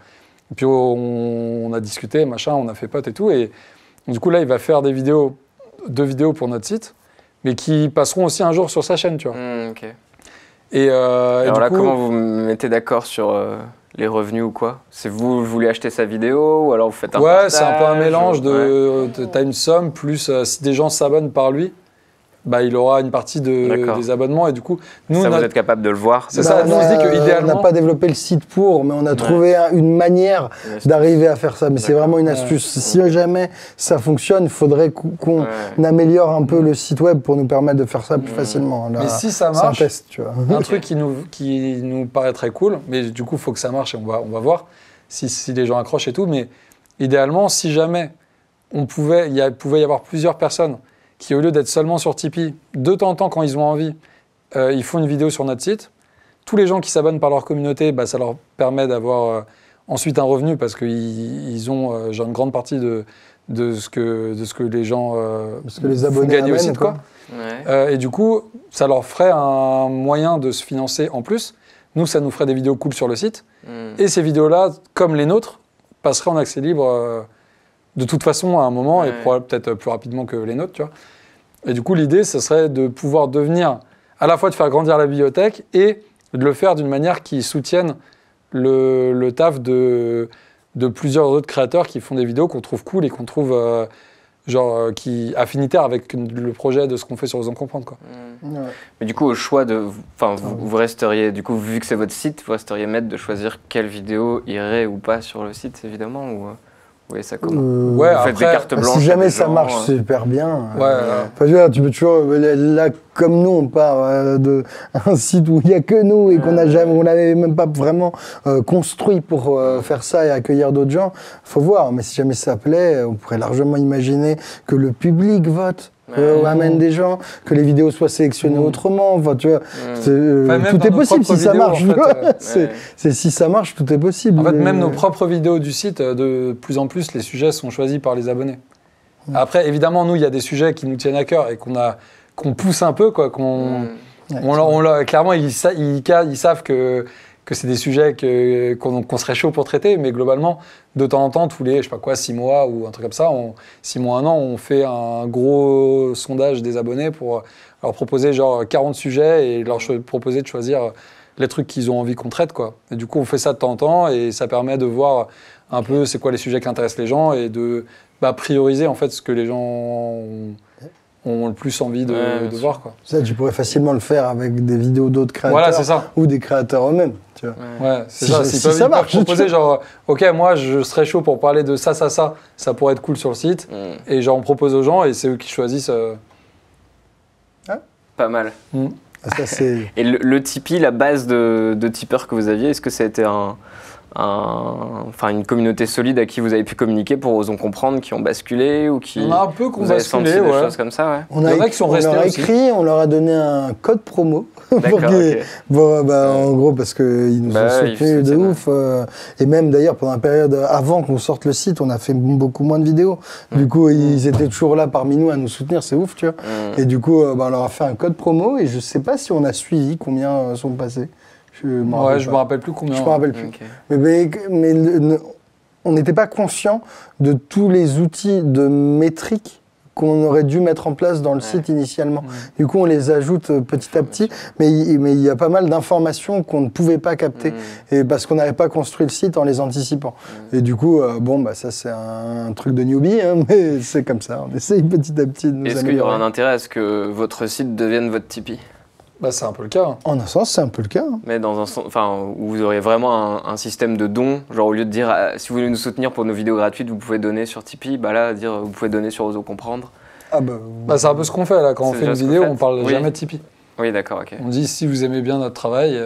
Speaker 2: Et puis, on a discuté, machin, on a fait pote et tout. Et du coup, là, il va faire deux vidéos pour notre site, mais qui passeront aussi un jour sur sa chaîne, tu vois.
Speaker 1: Ok.
Speaker 2: Et
Speaker 1: alors
Speaker 2: du
Speaker 1: là,
Speaker 2: coup,
Speaker 1: comment vous mettez d'accord sur les revenus ou quoi? C'est vous voulez acheter sa vidéo ou alors vous faites un partage,
Speaker 2: c'est un peu un mélange t'as une somme, plus si des gens s'abonnent par lui, bah, il aura une partie des abonnements et du coup, nous,
Speaker 1: vous êtes capable de le voir.
Speaker 2: C'est ça, nous on se dit qu'idéalement...
Speaker 3: On n'a pas développé le site mais on a trouvé une manière d'arriver à faire ça. Mais c'est vraiment une astuce. Si jamais ça fonctionne, il faudrait qu'on améliore un peu le site web pour nous permettre de faire ça plus facilement. Là,
Speaker 2: mais si ça marche,
Speaker 3: c'est un test, tu vois.
Speaker 2: Un truc qui nous paraît très cool, mais du coup, il faut que ça marche et on va voir si les gens accrochent et tout. Mais idéalement, si jamais il pouvait y avoir plusieurs personnes qui, au lieu d'être seulement sur Tipeee, de temps en temps, quand ils ont envie, ils font une vidéo sur notre site. Tous les gens qui s'abonnent par leur communauté, ça leur permet d'avoir ensuite un revenu parce qu'ils ont une grande partie de ce que les gens
Speaker 3: les abonnés
Speaker 2: font gagner au site, quoi. Et du coup, ça leur ferait un moyen de se financer en plus. Nous, ça nous ferait des vidéos cool sur le site. Et ces vidéos-là, comme les nôtres, passeraient en accès libre de toute façon à un moment et peut-être plus rapidement que les nôtres, tu vois. Et du coup, l'idée, ce serait de pouvoir devenir, à la fois de faire grandir la bibliothèque et de le faire d'une manière qui soutienne le taf de plusieurs autres créateurs qui font des vidéos qu'on trouve cool et qu'on trouve qui affinitaires avec le projet de ce qu'on fait sur Osons Comprendre, quoi.
Speaker 1: Mais du coup, au choix vous resteriez, du coup, vu que c'est votre site, vous resteriez maître de choisir quelle vidéo irait ou pas sur le site, évidemment, ou... Oui, ça commence. Vous faites des cartes blanches.
Speaker 3: Si jamais ça marche super bien.
Speaker 2: Ouais.
Speaker 3: Tu peux toujours. Là, comme nous, on part d'un site où il n'y a que nous et qu'on n'avait même pas vraiment construit pour faire ça et accueillir d'autres gens. Faut voir. Mais si jamais ça plaît, on pourrait largement imaginer que le public vote. Amène des gens, que les vidéos soient sélectionnées autrement. Enfin, tu vois, tout est possible si ça marche. Si ça marche, tout est possible.
Speaker 2: En fait, même nos propres vidéos du site, de plus en plus, les sujets sont choisis par les abonnés. Après, évidemment, nous, il y a des sujets qui nous tiennent à cœur et qu'on pousse un peu, quoi. Clairement, ils savent que c'est des sujets qu'on serait chaud pour traiter, mais globalement, de temps en temps, tous les, 6 mois ou un truc comme ça, 6 mois, 1 an, on fait un gros sondage des abonnés pour leur proposer 40 sujets et leur proposer de choisir les trucs qu'ils ont envie qu'on traite, quoi. Et du coup, on fait ça de temps en temps et ça permet de voir un peu c'est quoi les sujets qui intéressent les gens et de prioriser en fait ce que les gens ont le plus envie de voir, quoi.
Speaker 3: Ça, tu pourrais facilement le faire avec des vidéos d'autres créateurs ou des créateurs eux-mêmes. Tu vois.
Speaker 2: Ouais, c'est ça. Si ça marche, proposer ok, moi je serais chaud pour parler de ça pourrait être cool sur le site. Et on propose aux gens et c'est eux qui choisissent.
Speaker 1: Pas mal.
Speaker 3: Ça,
Speaker 1: et le Tipeee, la base de tipeurs que vous aviez, est-ce que ça a été une communauté solide à qui vous avez pu communiquer pour Osons Comprendre, qui ont basculé ou qui...
Speaker 2: On a un peu qu'on basculé,
Speaker 1: des choses comme ça,
Speaker 3: On a écrit, on leur a donné un code promo. En gros, parce qu'ils nous ont soutenus de ouf. Et même d'ailleurs, pendant la période avant qu'on sorte le site, on a fait beaucoup moins de vidéos. Du coup, ils étaient toujours là parmi nous à nous soutenir, c'est ouf, tu vois. Et du coup, on leur a fait un code promo et je sais pas si on a suivi combien sont passés.
Speaker 2: Je me rappelle plus combien.
Speaker 3: Je me rappelle plus. Okay. Mais on n'était pas conscient de tous les outils de métrique qu'on aurait dû mettre en place dans le site initialement. Du coup, on les ajoute petit à petit, mais il y a pas mal d'informations qu'on ne pouvait pas capter et parce qu'on n'avait pas construit le site en les anticipant. Et du coup, ça c'est un truc de newbie, hein, mais c'est comme ça. On essaye petit à petit de nous améliorer.
Speaker 1: Est-ce qu'il y aura un intérêt à ce que votre site devienne votre Tipeee ?
Speaker 2: Bah, c'est un peu le cas.
Speaker 3: En un sens, c'est un peu le cas.
Speaker 1: Mais dans un sens, enfin, où vous auriez vraiment un système de dons, genre au lieu de dire si vous voulez nous soutenir pour nos vidéos gratuites, vous pouvez donner sur Tipeee, bah là, dire vous pouvez donner sur Osons Comprendre.
Speaker 3: Ah
Speaker 2: bah, c'est un peu ce qu'on fait là, quand on fait une vidéo, on parle jamais de Tipeee.
Speaker 1: Oui, d'accord, ok.
Speaker 2: On dit si vous aimez bien notre travail,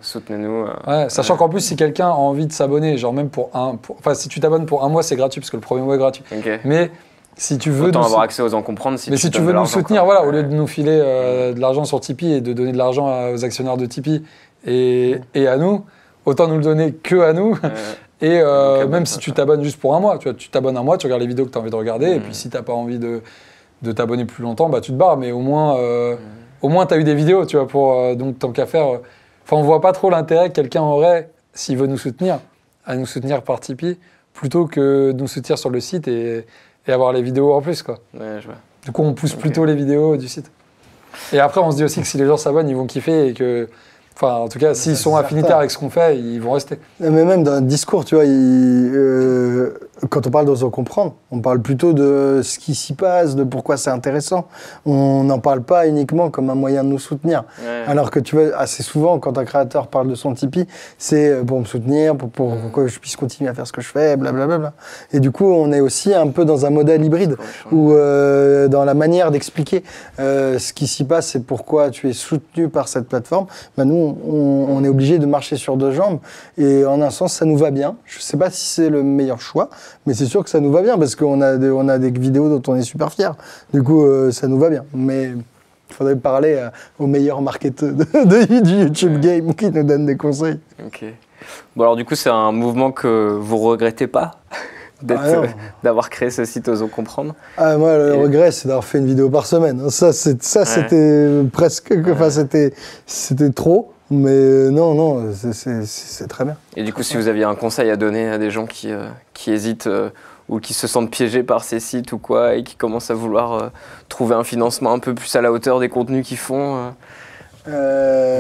Speaker 1: soutenez-nous.
Speaker 2: Ouais, sachant qu'en plus, si quelqu'un a envie de s'abonner, genre même enfin, si tu t'abonnes pour un mois, c'est gratuit parce que le premier mois est gratuit.
Speaker 1: Okay.
Speaker 2: Mais si tu veux.
Speaker 1: Autant avoir accès aux en comprendre.
Speaker 2: Mais si tu veux nous soutenir, voilà, au lieu de nous filer de l'argent sur Tipeee et de donner de l'argent aux actionnaires de Tipeee et à nous, autant nous le donner que à nous. Et même si tu t'abonnes juste pour un mois, tu t'abonnes un mois, tu regardes les vidéos que tu as envie de regarder, et puis si tu n'as pas envie de t'abonner plus longtemps, bah tu te barres, mais au moins tu as eu des vidéos, tu vois, donc tant qu'à faire. Enfin, on voit pas trop l'intérêt que quelqu'un aurait, s'il veut nous soutenir, à nous soutenir par Tipeee, plutôt que de nous soutenir sur le site et avoir les vidéos en plus, quoi.
Speaker 1: Ouais, je vois.
Speaker 2: Du coup, on pousse plutôt les vidéos du site. Et après, on se dit aussi que si les gens s'abonnent, ils vont kiffer et que... Enfin, en tout cas, s'ils sont affinitaires avec ce qu'on fait, ils vont rester.
Speaker 3: Mais même dans le discours, tu vois, quand on parle d'Osons Comprendre, on parle plutôt de ce qui s'y passe, de pourquoi c'est intéressant. On n'en parle pas uniquement comme un moyen de nous soutenir. Ouais. Alors que tu vois, assez souvent, quand un créateur parle de son Tipeee, c'est pour me soutenir, pour que je puisse continuer à faire ce que je fais, blablabla. Et du coup, on est aussi un peu dans un modèle hybride, où dans la manière d'expliquer ce qui s'y passe et pourquoi tu es soutenu par cette plateforme, bah nous, on est obligé de marcher sur deux jambes et en un sens ça nous va bien. Je sais pas si c'est le meilleur choix, mais c'est sûr que ça nous va bien parce qu'on a des vidéos dont on est super fiers. Du coup ça nous va bien. Mais il faudrait parler aux meilleurs marketeurs du YouTube Game qui nous donnent des conseils.
Speaker 1: Ok. Bon alors du coup c'est un mouvement que vous regrettez pas d'avoir créé ce site Osons Comprendre.
Speaker 3: Ah, moi, le regret, c'est d'avoir fait une vidéo par semaine. C'était presque... Enfin, c'était trop. Mais non, c'est très bien.
Speaker 1: Et du coup, si vous aviez un conseil à donner à des gens qui hésitent ou qui se sentent piégés par ces sites ou quoi, et qui commencent à vouloir trouver un financement un peu plus à la hauteur des contenus qu'ils font,
Speaker 2: j'ai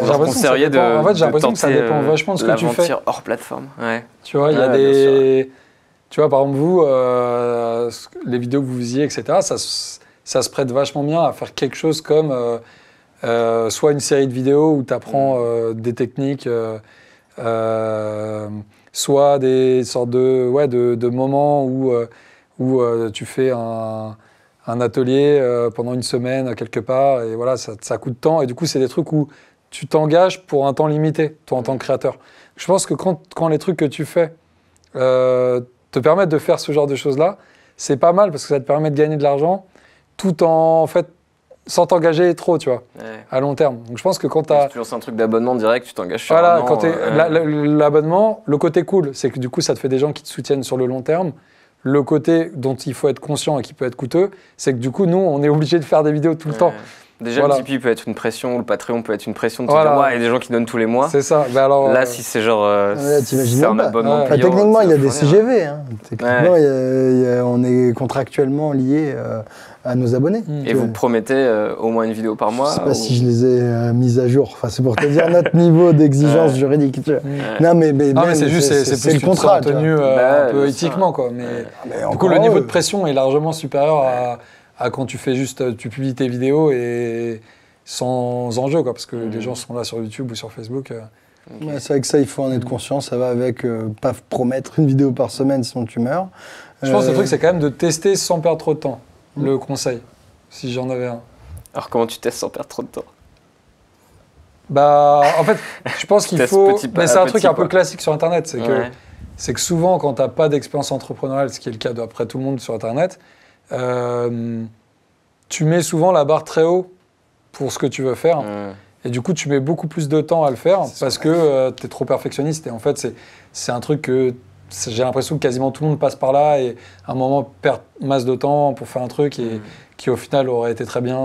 Speaker 2: l'impression que ça dépend vachement de ce que tu fais.
Speaker 1: L'aventure hors plateforme. Ouais.
Speaker 2: Tu vois, il y a des... Tu vois, par exemple, vous, les vidéos que vous faisiez, etc., ça se prête vachement bien à faire quelque chose comme soit une série de vidéos où tu apprends des techniques, soit des sortes de moments où tu fais un atelier pendant une semaine quelque part, et voilà, ça coûte de temps, et du coup, c'est des trucs où tu t'engages pour un temps limité, toi, en tant que créateur. Je pense que quand les trucs que tu fais te permettent de faire ce genre de choses-là, c'est pas mal parce que ça te permet de gagner de l'argent tout en fait sans t'engager trop, tu vois, à long terme. Donc je pense que quand tu as...
Speaker 1: Si tu lances un truc d'abonnement direct, tu t'engages sur
Speaker 2: un an. L'abonnement, le côté cool, c'est que du coup, ça te fait des gens qui te soutiennent sur le long terme. Le côté dont il faut être conscient et qui peut être coûteux, c'est que du coup, nous, on est obligé de faire des vidéos tout le temps.
Speaker 1: Déjà, le Tipeee peut être une pression, le Patreon peut être une pression de te dire, il y a des gens qui donnent tous les mois.
Speaker 2: C'est ça. Ben alors,
Speaker 1: là, si c'est genre, c'est un abonnement payant.
Speaker 3: Techniquement, il y a des CGV. Hein. Techniquement, on est contractuellement lié à nos abonnés.
Speaker 1: Et vous promettez au moins une vidéo par mois?
Speaker 3: Je sais pas si je les ai mises à jour. Enfin, c'est pour te dire notre niveau d'exigence juridique.
Speaker 2: Non, mais c'est juste, c'est le contrat tenu un peu éthiquement, quoi. Mais du coup, le niveau de pression est largement supérieur à quand tu fais juste, tu publies tes vidéos et sans enjeu, quoi, parce que les gens sont là sur YouTube ou sur Facebook.
Speaker 3: C'est vrai que ça, il faut en être conscient. Ça va avec pas promettre une vidéo par semaine, sinon tu meurs.
Speaker 2: Je pense que le truc, c'est quand même de tester sans perdre trop de temps. Le conseil, si j'en avais un.
Speaker 1: Alors comment tu testes sans perdre trop de temps?
Speaker 2: Bah, en fait, je pense qu'il faut... Mais c'est un truc un peu classique sur Internet. C'est que souvent, quand tu n'as pas d'expérience entrepreneuriale, ce qui est le cas d'après tout le monde sur Internet, tu mets souvent la barre très haut pour ce que tu veux faire. Et du coup, tu mets beaucoup plus de temps à le faire parce que tu es trop perfectionniste. Et en fait, c'est un truc que j'ai l'impression que quasiment tout le monde passe par là et à un moment perd masse de temps pour faire un truc et qui au final aurait été très bien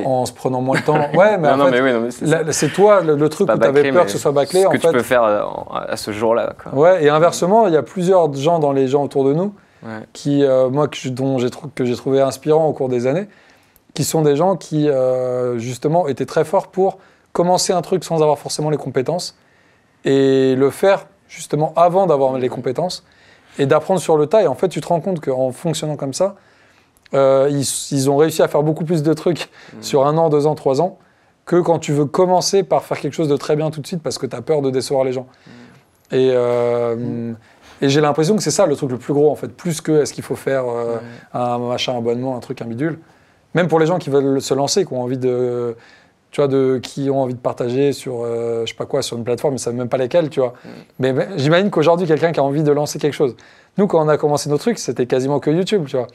Speaker 2: en se prenant moins de temps. Ouais, mais c'est toi le truc où tu avais peur que ce soit bâclé.
Speaker 1: Ce que tu peux faire à ce jour-là.
Speaker 2: Ouais, et inversement, il y a plusieurs gens dans les gens autour de nous qui, moi, que j'ai trouvé inspirants au cours des années, qui sont des gens qui, justement, étaient très forts pour commencer un truc sans avoir forcément les compétences et le faire justement avant d'avoir les compétences et d'apprendre sur le tas. Et en fait, tu te rends compte qu'en fonctionnant comme ça, ils ont réussi à faire beaucoup plus de trucs sur 1 an, 2 ans, 3 ans que quand tu veux commencer par faire quelque chose de très bien tout de suite parce que tu as peur de décevoir les gens. Et j'ai l'impression que c'est ça le truc le plus gros, en fait, plus que est-ce qu'il faut faire un machin abonnement, un truc, un bidule. Même pour les gens qui veulent se lancer, qui ont envie de... Tu vois, qui ont envie de partager sur, je sais pas quoi, sur une plateforme, ils ne savent même pas lesquelles, tu vois. Mais j'imagine qu'aujourd'hui, quelqu'un qui a envie de lancer quelque chose. Nous, quand on a commencé nos trucs, c'était quasiment que YouTube, tu vois.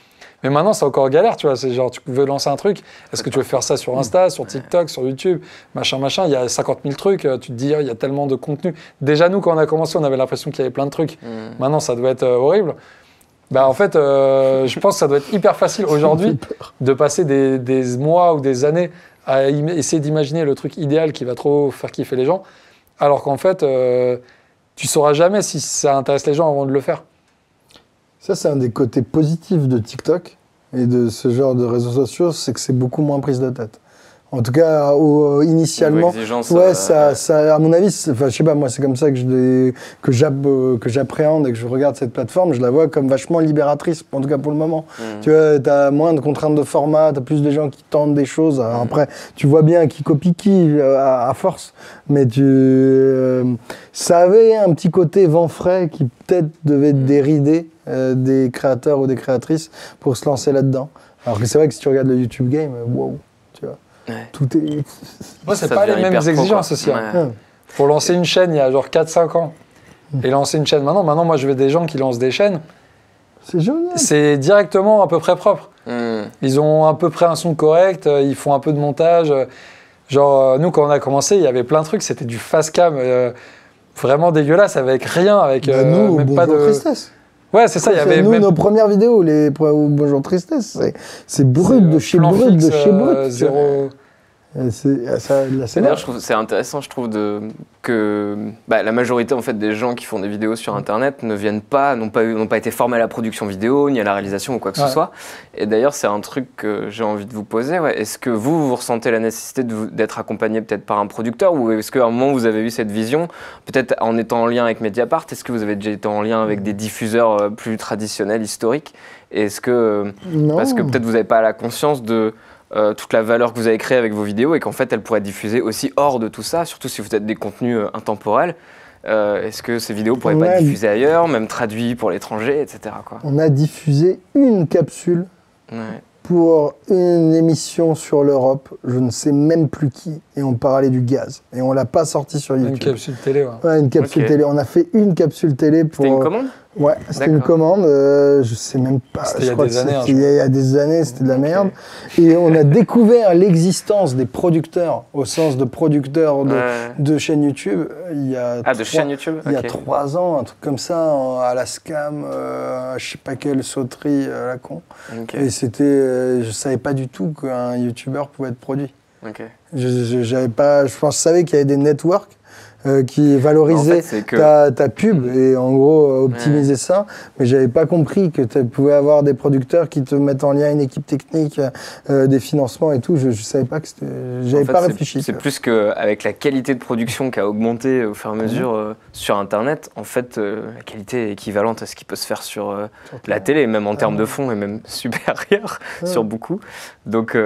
Speaker 2: Mais maintenant, c'est encore galère, tu vois. C'est genre, tu veux lancer un truc, est-ce que tu veux faire ça sur Insta, sur TikTok, sur YouTube, machin, il y a 50 000 trucs, tu te dis, il y a tellement de contenu. Déjà, nous, quand on a commencé, on avait l'impression qu'il y avait plein de trucs. Maintenant, ça doit être horrible. Bah, en fait, je pense que ça doit être hyper facile aujourd'hui de passer des mois ou des années à essayer d'imaginer le truc idéal qui va trop faire kiffer les gens, alors qu'en fait, tu sauras jamais si ça intéresse les gens avant de le faire.
Speaker 3: Ça, c'est un des côtés positifs de TikTok et de ce genre de réseaux sociaux, c'est que c'est beaucoup moins prise de tête. En tout cas, initialement, ouais, ça, à mon avis, enfin, je sais pas, moi, c'est comme ça que j'appréhende et que je regarde cette plateforme. Je la vois comme vachement libératrice, en tout cas pour le moment. Tu vois, t'as moins de contraintes de format, t'as plus de gens qui tentent des choses. Alors après, tu vois bien qui copie qui à force, mais ça avait un petit côté vent frais qui peut-être devait dérider des créateurs ou des créatrices pour se lancer là-dedans. Alors que c'est vrai que si tu regardes le YouTube Game, wow, tu vois.
Speaker 1: Ouais.
Speaker 3: Tout est...
Speaker 2: Moi, c'est pas les mêmes exigences aussi. Pour lancer une chaîne il y a genre 4-5 ans et lancer une chaîne maintenant, moi je vais des gens qui lancent des chaînes.
Speaker 3: C'est génial.
Speaker 2: C'est directement à peu près propre. Ils ont à peu près un son correct, ils font un peu de montage. Genre, nous quand on a commencé, il y avait plein de trucs, c'était du fast cam vraiment dégueulasse avec rien, avec
Speaker 3: nous,
Speaker 2: même pas de
Speaker 3: tristesse.
Speaker 2: Ouais, c'est ça, il y avait
Speaker 3: nous
Speaker 2: même...
Speaker 3: nos premières vidéos, Bonjour Tristesse, c'est brut de chez brut de chez brut.
Speaker 2: Zéro...
Speaker 1: D'ailleurs, je trouve c'est intéressant, je trouve que la majorité en fait des gens qui font des vidéos sur Internet n'ont pas été formés à la production vidéo ni à la réalisation ou quoi que ce soit. Et d'ailleurs, c'est un truc que j'ai envie de vous poser. Ouais. Est-ce que vous ressentez la nécessité d'être accompagné peut-être par un producteur, ou est-ce qu'à un moment vous avez eu cette vision, peut-être en étant en lien avec Mediapart, est-ce que vous avez déjà été en lien avec des diffuseurs plus traditionnels, historiques? Et est-ce que parce que peut-être vous n'avez pas la conscience de toute la valeur que vous avez créée avec vos vidéos et qu'en fait elles pourraient être diffusées aussi hors de tout ça, surtout si vous êtes des contenus intemporels. Est-ce que ces vidéos pourraient pas être diffusées ailleurs, même traduites pour l'étranger, etc. quoi.
Speaker 3: On a diffusé une capsule pour une émission sur l'Europe, je ne sais même plus qui, et on parlait du gaz. Et on l'a pas sorti sur YouTube.
Speaker 2: Une capsule télé,
Speaker 3: ouais. Une capsule télé. On a fait une capsule télé pour...
Speaker 1: C'était une commande ?
Speaker 3: Ouais, c'était une commande, je sais même pas, je crois que c'était il y a des années, c'était de la merde. Et on a découvert l'existence des producteurs, au sens de producteurs de chaînes YouTube, il y a il y a 3 ans, un truc comme ça, à la Scam, je sais pas quelle sauterie à la con. Et c'était, je savais pas du tout qu'un YouTuber pouvait être produit. Je savais qu'il y avait des networks qui valorisait ta pub et en gros optimiser ça, mais j'avais pas compris que tu pouvais avoir des producteurs qui te mettent en lien une équipe technique, des financements et tout. Je savais pas que c'était, j'avais pas réfléchi.
Speaker 1: C'est plus qu'avec la qualité de production qui a augmenté au fur et à mesure sur Internet, en fait la qualité est équivalente à ce qui peut se faire sur la télé, même en termes de fond et même supérieur sur beaucoup. Donc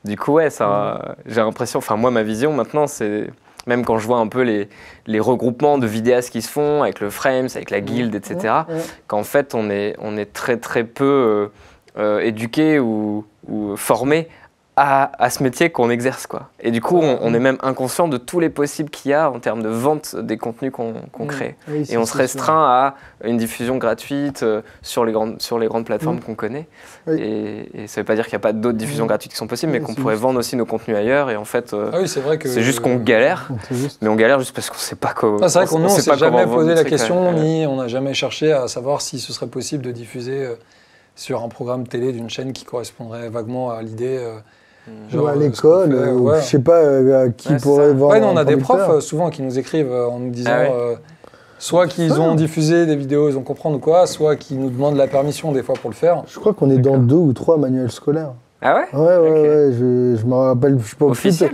Speaker 1: du coup j'ai l'impression, enfin moi ma vision maintenant c'est même quand je vois un peu les regroupements de vidéastes qui se font avec le Frames, avec la Guild, etc., qu'en fait on est très très peu éduqués ou formés à ce métier qu'on exerce, quoi. Et du coup, on est même inconscient de tous les possibles qu'il y a en termes de vente des contenus qu'on crée. Oui, et on se restreint à une diffusion gratuite sur les grandes plateformes qu'on connaît. Et ça ne veut pas dire qu'il n'y a pas d'autres diffusions gratuites qui sont possibles, mais qu'on pourrait vendre aussi nos contenus ailleurs. Et en fait, c'est juste qu'on galère. Mais on galère juste parce qu'on ne sait pas comment.
Speaker 2: C'est vrai qu'on ne s'est jamais posé la question, ni on n'a jamais cherché à savoir si ce serait possible de diffuser sur un programme télé d'une chaîne qui correspondrait vaguement à l'idée.
Speaker 3: Genre à l'école, je sais pas qui pourrait vendre.
Speaker 2: On a des profs souvent qui nous écrivent en nous disant soit qu'ils ont diffusé des vidéos, ils ont compris ou quoi, soit qu'ils nous demandent la permission des fois pour le faire.
Speaker 3: Je crois qu'on est dans 2 ou 3 manuels scolaires.
Speaker 1: Ah ouais?
Speaker 3: Ouais, je me rappelle, je sais pas.
Speaker 1: Officiel?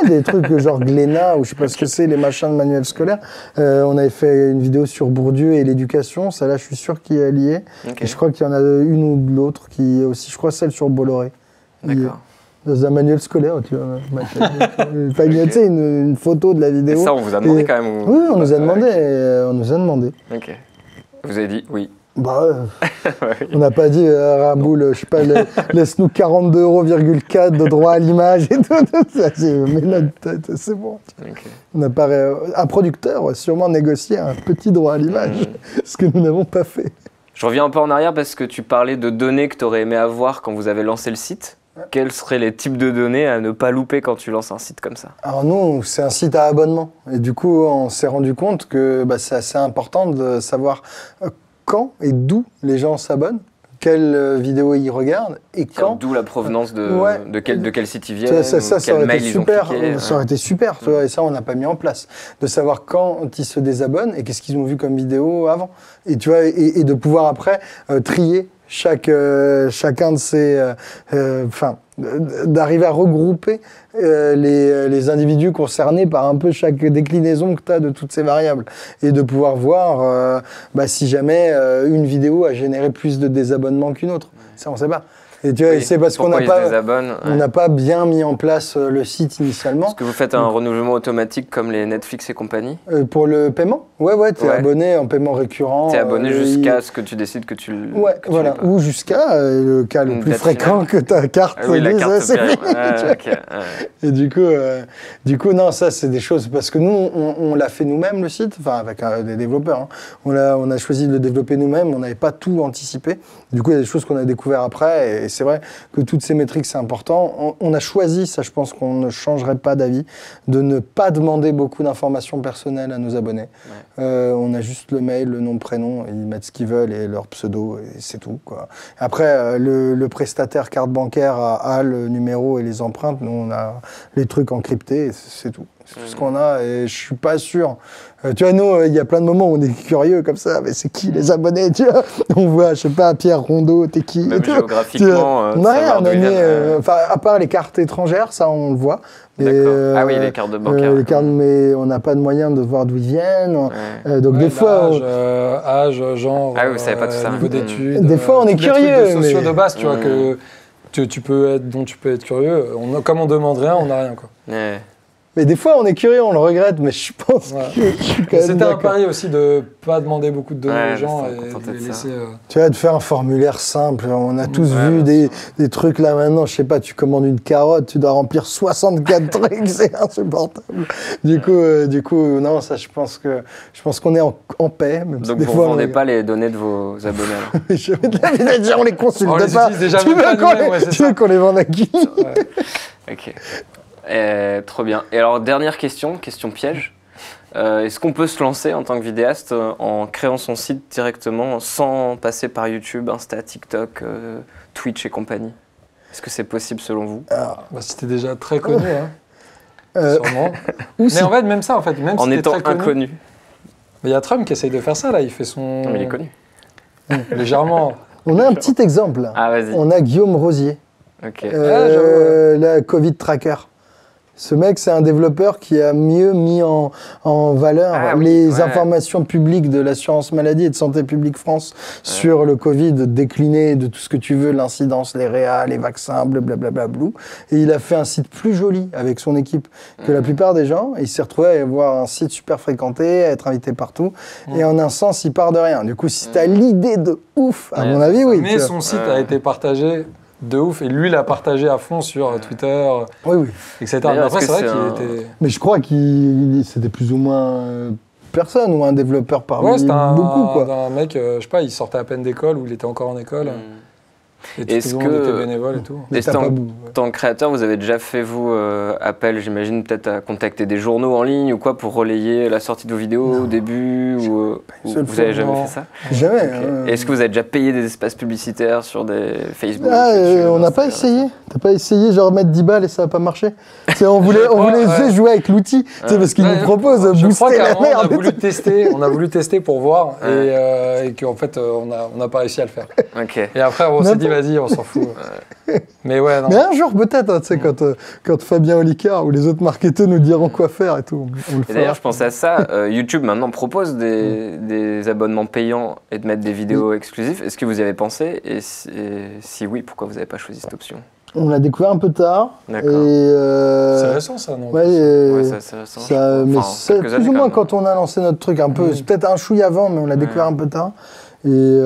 Speaker 3: Des trucs genre Glénat ou je sais pas ce que c'est, les machins de manuels scolaires. On avait fait une vidéo sur Bourdieu et l'éducation, ça là je suis sûr qu'il y est lié. Et je crois qu'il y en a une ou l'autre qui est aussi, je crois celle sur Bolloré.
Speaker 1: D'accord.
Speaker 3: Dans un manuel scolaire, tu vois. Tu sais, une photo de la vidéo.
Speaker 1: Et ça, on vous a demandé quand même
Speaker 3: Oui, on nous a demandé. On nous a demandé.
Speaker 1: Ok. Vous avez dit oui.
Speaker 3: Bah, on n'a pas dit Raboul, je sais pas, laisse-nous 42,4 € de droit à l'image et tout ça. Mais là, c'est bon. Okay. On n'a pas, un producteur va sûrement négocier un petit droit à l'image, ce que nous n'avons pas fait.
Speaker 1: Je reviens un peu en arrière parce que tu parlais de données que tu aurais aimé avoir quand vous avez lancé le site. Quels seraient les types de données à ne pas louper quand tu lances un site comme ça?
Speaker 3: Alors nous, c'est un site à abonnement. Et du coup, on s'est rendu compte que c'est assez important de savoir quand et d'où les gens s'abonnent, quelle vidéo ils regardent et quand.
Speaker 1: D'où la provenance de quel site ils viennent,
Speaker 3: ça
Speaker 1: quel
Speaker 3: aurait
Speaker 1: mail
Speaker 3: été
Speaker 1: ils ont
Speaker 3: super,
Speaker 1: cliqué.
Speaker 3: Ça aurait été super, tu vois, et ça on n'a pas mis en place. De savoir quand ils se désabonnent et qu'est-ce qu'ils ont vu comme vidéo avant. Et tu vois, et de pouvoir après trier chacun de ces... d'arriver à regrouper les individus concernés par un peu chaque déclinaison que tu as de toutes ces variables. Et de pouvoir voir si jamais une vidéo a généré plus de désabonnements qu'une autre. Ça, on ne sait pas. Et tu vois, c'est parce qu'on n'a pas bien mis en place le site initialement.
Speaker 1: Est-ce que vous faites un renouvellement automatique comme les Netflix et compagnie?
Speaker 3: Pour le paiement? Ouais, tu es abonné en paiement récurrent.
Speaker 1: Tu es abonné jusqu'à ce que tu décides que tu le...
Speaker 3: Ouais, voilà. Ou jusqu'à le cas le plus fréquent que ta carte dise, c'est fini. Et du coup, non, ça, c'est des choses... Parce que nous, on l'a fait nous-mêmes, le site, enfin, avec des développeurs. Hein. On a choisi de le développer nous-mêmes. On n'avait pas tout anticipé. Du coup, il y a des choses qu'on a découvert après. Et c'est vrai que toutes ces métriques, c'est important. On a choisi, ça je pense qu'on ne changerait pas d'avis, de ne pas demander beaucoup d'informations personnelles à nos abonnés. Ouais. On a juste le mail, le nom, prénom, ils mettent ce qu'ils veulent et leur pseudo, et c'est tout, quoi. Après, le prestataire carte bancaire a le numéro et les empreintes. Nous, on a les trucs encryptés, c'est tout. C'est tout ce qu'on a et je suis pas sûr. Tu vois, nous, il y a plein de moments où on est curieux comme ça. Mais c'est qui les abonnés, tu vois? On voit, je sais pas, Pierre Rondeau, t'es qui?
Speaker 1: Même géographiquement,
Speaker 3: enfin, à part les cartes étrangères, ça, on le voit.
Speaker 1: Ah oui, les cartes de bancaire.
Speaker 3: Les cartes, mais on n'a pas de moyen de voir d'où ils viennent. Donc des fois...
Speaker 2: Âge, genre,
Speaker 1: vous savez pas tout ça.
Speaker 2: Niveau d'études.
Speaker 3: Des fois, on est curieux.
Speaker 2: Des trucs sociaux de base, tu vois, dont tu peux être curieux. Comme on demande rien, on n'a rien, quoi.
Speaker 1: Ouais.
Speaker 3: Mais des fois, on est curieux, on le regrette, mais je pense que je suis quand même
Speaker 2: C'était un pari aussi de pas demander beaucoup de données aux gens et de les laisser...
Speaker 3: Tu vois, de faire un formulaire simple. On a tous vu des trucs là maintenant. Je sais pas, tu commandes une carotte, tu dois remplir 64 trucs, c'est insupportable. Du coup, non, ça, je pense qu'on est en paix. Même
Speaker 1: donc,
Speaker 3: si
Speaker 1: vous ne vendez pas les données de vos abonnés?
Speaker 3: Jamais de la vie, déjà, on les consulte
Speaker 2: on
Speaker 3: pas. Tu veux qu'on les vende à qui?
Speaker 1: Ok. Trop bien. Et alors, dernière question piège. Est-ce qu'on peut se lancer en tant que vidéaste en créant son site directement sans passer par YouTube, Insta, TikTok, Twitch et compagnie? Est-ce que c'est possible selon vous?
Speaker 2: Si t'es déjà très connu, sûrement. Mais en fait, même ça, même
Speaker 1: en
Speaker 2: si
Speaker 1: étant
Speaker 2: t'es très
Speaker 1: inconnu.
Speaker 2: Mais il y a Trump qui essaye de faire ça, là. Il fait son...
Speaker 1: Non, mais il est connu.
Speaker 2: Légèrement.
Speaker 3: On a un petit exemple, là.
Speaker 1: Ah, vas-y.
Speaker 3: On a Guillaume Rosier.
Speaker 1: Ok.
Speaker 3: La Covid Tracker. Ce mec, c'est un développeur qui a mieux mis en valeur les informations publiques de l'assurance maladie et de Santé publique France sur le Covid, décliné de tout ce que tu veux, l'incidence, les réa, les vaccins, blablabla. Et il a fait un site plus joli avec son équipe que la plupart des gens. Et il s'est retrouvé à avoir un site super fréquenté, à être invité partout. Et en un sens, il part de rien. Du coup, si tu as l'idée de ouf, à mon avis, oui.
Speaker 2: Mais son site a été partagé de ouf, et lui l'a partagé à fond sur Twitter, etc. Mais après, c'est vrai qu'il était...
Speaker 3: Mais je crois qu'il c'était plus ou moins personne, ou un développeur parmi beaucoup, quoi.
Speaker 2: Un mec, je sais pas, il sortait à peine d'école, ou il était encore en école. Et tout le monde était bénévole et tout.
Speaker 1: En tant que créateur, vous avez déjà fait, vous, appel, j'imagine, peut-être à contacter des journaux en ligne ou quoi pour relayer la sortie de vos vidéos au début ou vous n'avez jamais fait ça?
Speaker 3: Jamais.
Speaker 1: Okay. Est-ce que vous avez déjà payé des espaces publicitaires sur des Facebook?
Speaker 3: On n'a pas essayé. T'as pas essayé, genre mettre 10 balles et ça n'a pas marché? On voulait jouer avec l'outil, parce qu'il nous propose booster la merde.
Speaker 2: On a voulu tester pour voir et qu'en fait, on n'a pas réussi à le faire.
Speaker 1: Okay.
Speaker 2: Et après, on s'est dit, vas-y, on s'en fout. Mais ouais, non.
Speaker 3: Mais un jour, peut-être, tu sais, quand Fabien Olicard ou les autres marketeurs nous diront quoi faire et tout, on le fera.
Speaker 1: D'ailleurs, je pensais à ça. YouTube, maintenant, propose des abonnements payants et de mettre des vidéos exclusives. Est-ce que vous y avez pensé? Et si oui, pourquoi vous n'avez pas choisi cette option?
Speaker 3: On l'a découvert un peu tard.
Speaker 1: D'accord.
Speaker 2: C'est récent, ça, non?
Speaker 3: Ouais,
Speaker 1: c'est récent.
Speaker 3: mais c'est plus ou moins quand on a lancé notre truc, un peu, c'est peut-être un chouïa avant, mais on l'a découvert un peu tard. Et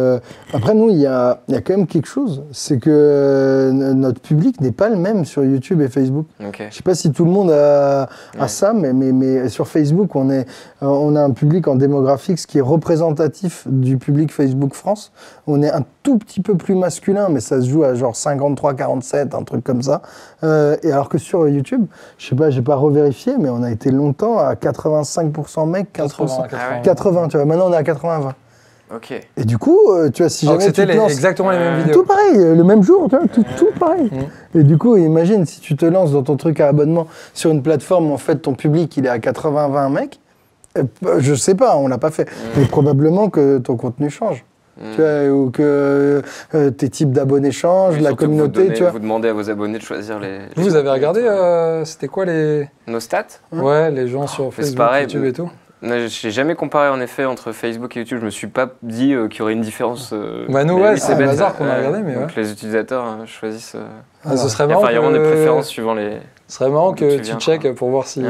Speaker 3: après, nous, il y a quand même quelque chose, c'est que notre public n'est pas le même sur YouTube et Facebook.
Speaker 1: Okay.
Speaker 3: Je sais pas si tout le monde a ça, mais sur Facebook, on a un public en démographique qui est représentatif du public Facebook France. On est un tout petit peu plus masculin, mais ça se joue à genre 53-47, un truc comme ça. Et alors que sur YouTube, je sais pas, j'ai pas revérifié, mais on a été longtemps à 85% mecs, 15%. 80, tu vois. Maintenant, on est à 80-20.
Speaker 1: Ok.
Speaker 3: Et du coup, tu vois, si jamais
Speaker 2: c'était
Speaker 3: tu te lances...
Speaker 2: exactement les mêmes vidéos.
Speaker 3: Tout pareil, le même jour, tu vois, tout pareil. Et du coup, imagine si tu te lances dans ton truc à abonnement sur une plateforme où en fait ton public il est à 80-20 mecs, je sais pas, on l'a pas fait, mais probablement que ton contenu change. Tu vois, ou que tes types d'abonnés changent, la communauté, tu vois.
Speaker 1: Vous demandez à vos abonnés de choisir les...
Speaker 2: Vous avez regardé, c'était quoi les...
Speaker 1: Nos stats?
Speaker 2: Ouais, les gens sur Facebook, pareil, YouTube et tout.
Speaker 1: Je n'ai jamais comparé en effet entre Facebook et YouTube. Je me suis pas dit qu'il y aurait une différence.
Speaker 2: Bah nous, c'est le hasard qu'on a regardé, mais
Speaker 1: donc les utilisateurs choisissent.
Speaker 2: Ce serait marrant.
Speaker 1: Il y a vraiment des préférences suivant les.
Speaker 2: Ce serait marrant que tu checkes pour voir s'il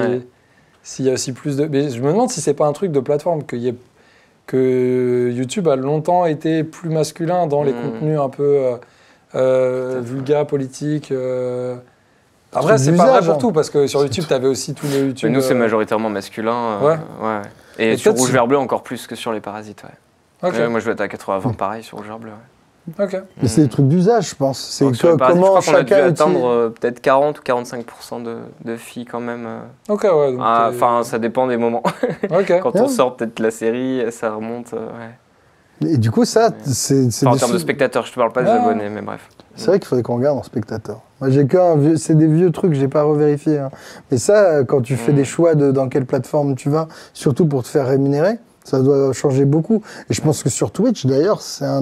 Speaker 2: y a aussi plus de. Mais je me demande si c'est pas un truc de plateforme que YouTube a longtemps été plus masculin dans les contenus un peu vulgaires, politiques. Après, c'est pas vrai pour tout, parce que sur YouTube, tu avais aussi tous les YouTube.
Speaker 1: Mais nous, c'est majoritairement masculin. Et sur Rouge Vert Bleu, encore plus que sur les Parasites. Okay. Moi, je vais être à 80-20 pareil sur Rouge Vert Bleu.
Speaker 3: Ok. Mais c'est des trucs d'usage, je pense. C'est
Speaker 1: comment chacun a dû atteindre peut-être 40 ou 45% de filles quand même.
Speaker 2: Ok, ouais.
Speaker 1: Enfin, ça dépend des moments.
Speaker 2: Okay.
Speaker 1: Quand on sort peut-être la série, ça remonte.
Speaker 3: Et du coup, ça, c'est
Speaker 1: en termes de spectateurs, je te parle pas des abonnés, mais bref.
Speaker 3: C'est vrai qu'il faudrait qu'on regarde en spectateur. Moi, c'est des vieux trucs, j'ai pas revérifié. Hein. Mais ça, quand tu fais des choix dans quelle plateforme tu vas, surtout pour te faire rémunérer, ça doit changer beaucoup. Et je pense que sur Twitch, d'ailleurs, ça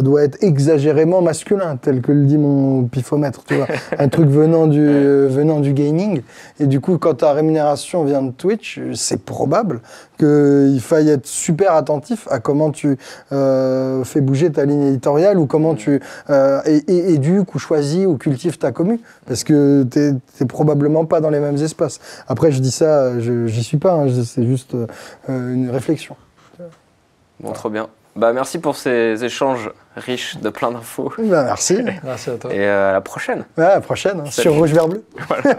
Speaker 3: doit être exagérément masculin, tel que le dit mon pifomètre, tu vois. Un truc venant du gaming. Et du coup, quand ta rémunération vient de Twitch, c'est probable qu'il faille être super attentif à comment tu fais bouger ta ligne éditoriale ou comment tu éduques ou choisis ou cultives ta commu. Parce que t'es probablement pas dans les mêmes espaces. Après, je dis ça, j'y suis pas, hein, c'est juste une réflexion.
Speaker 1: Bon, trop bien. Bah, merci pour ces échanges riches de plein d'infos.
Speaker 3: Bah, merci.
Speaker 2: Merci à toi.
Speaker 1: Et à la prochaine.
Speaker 3: Ouais, à la prochaine, hein, sur Rouge Vert Bleu.
Speaker 1: Voilà.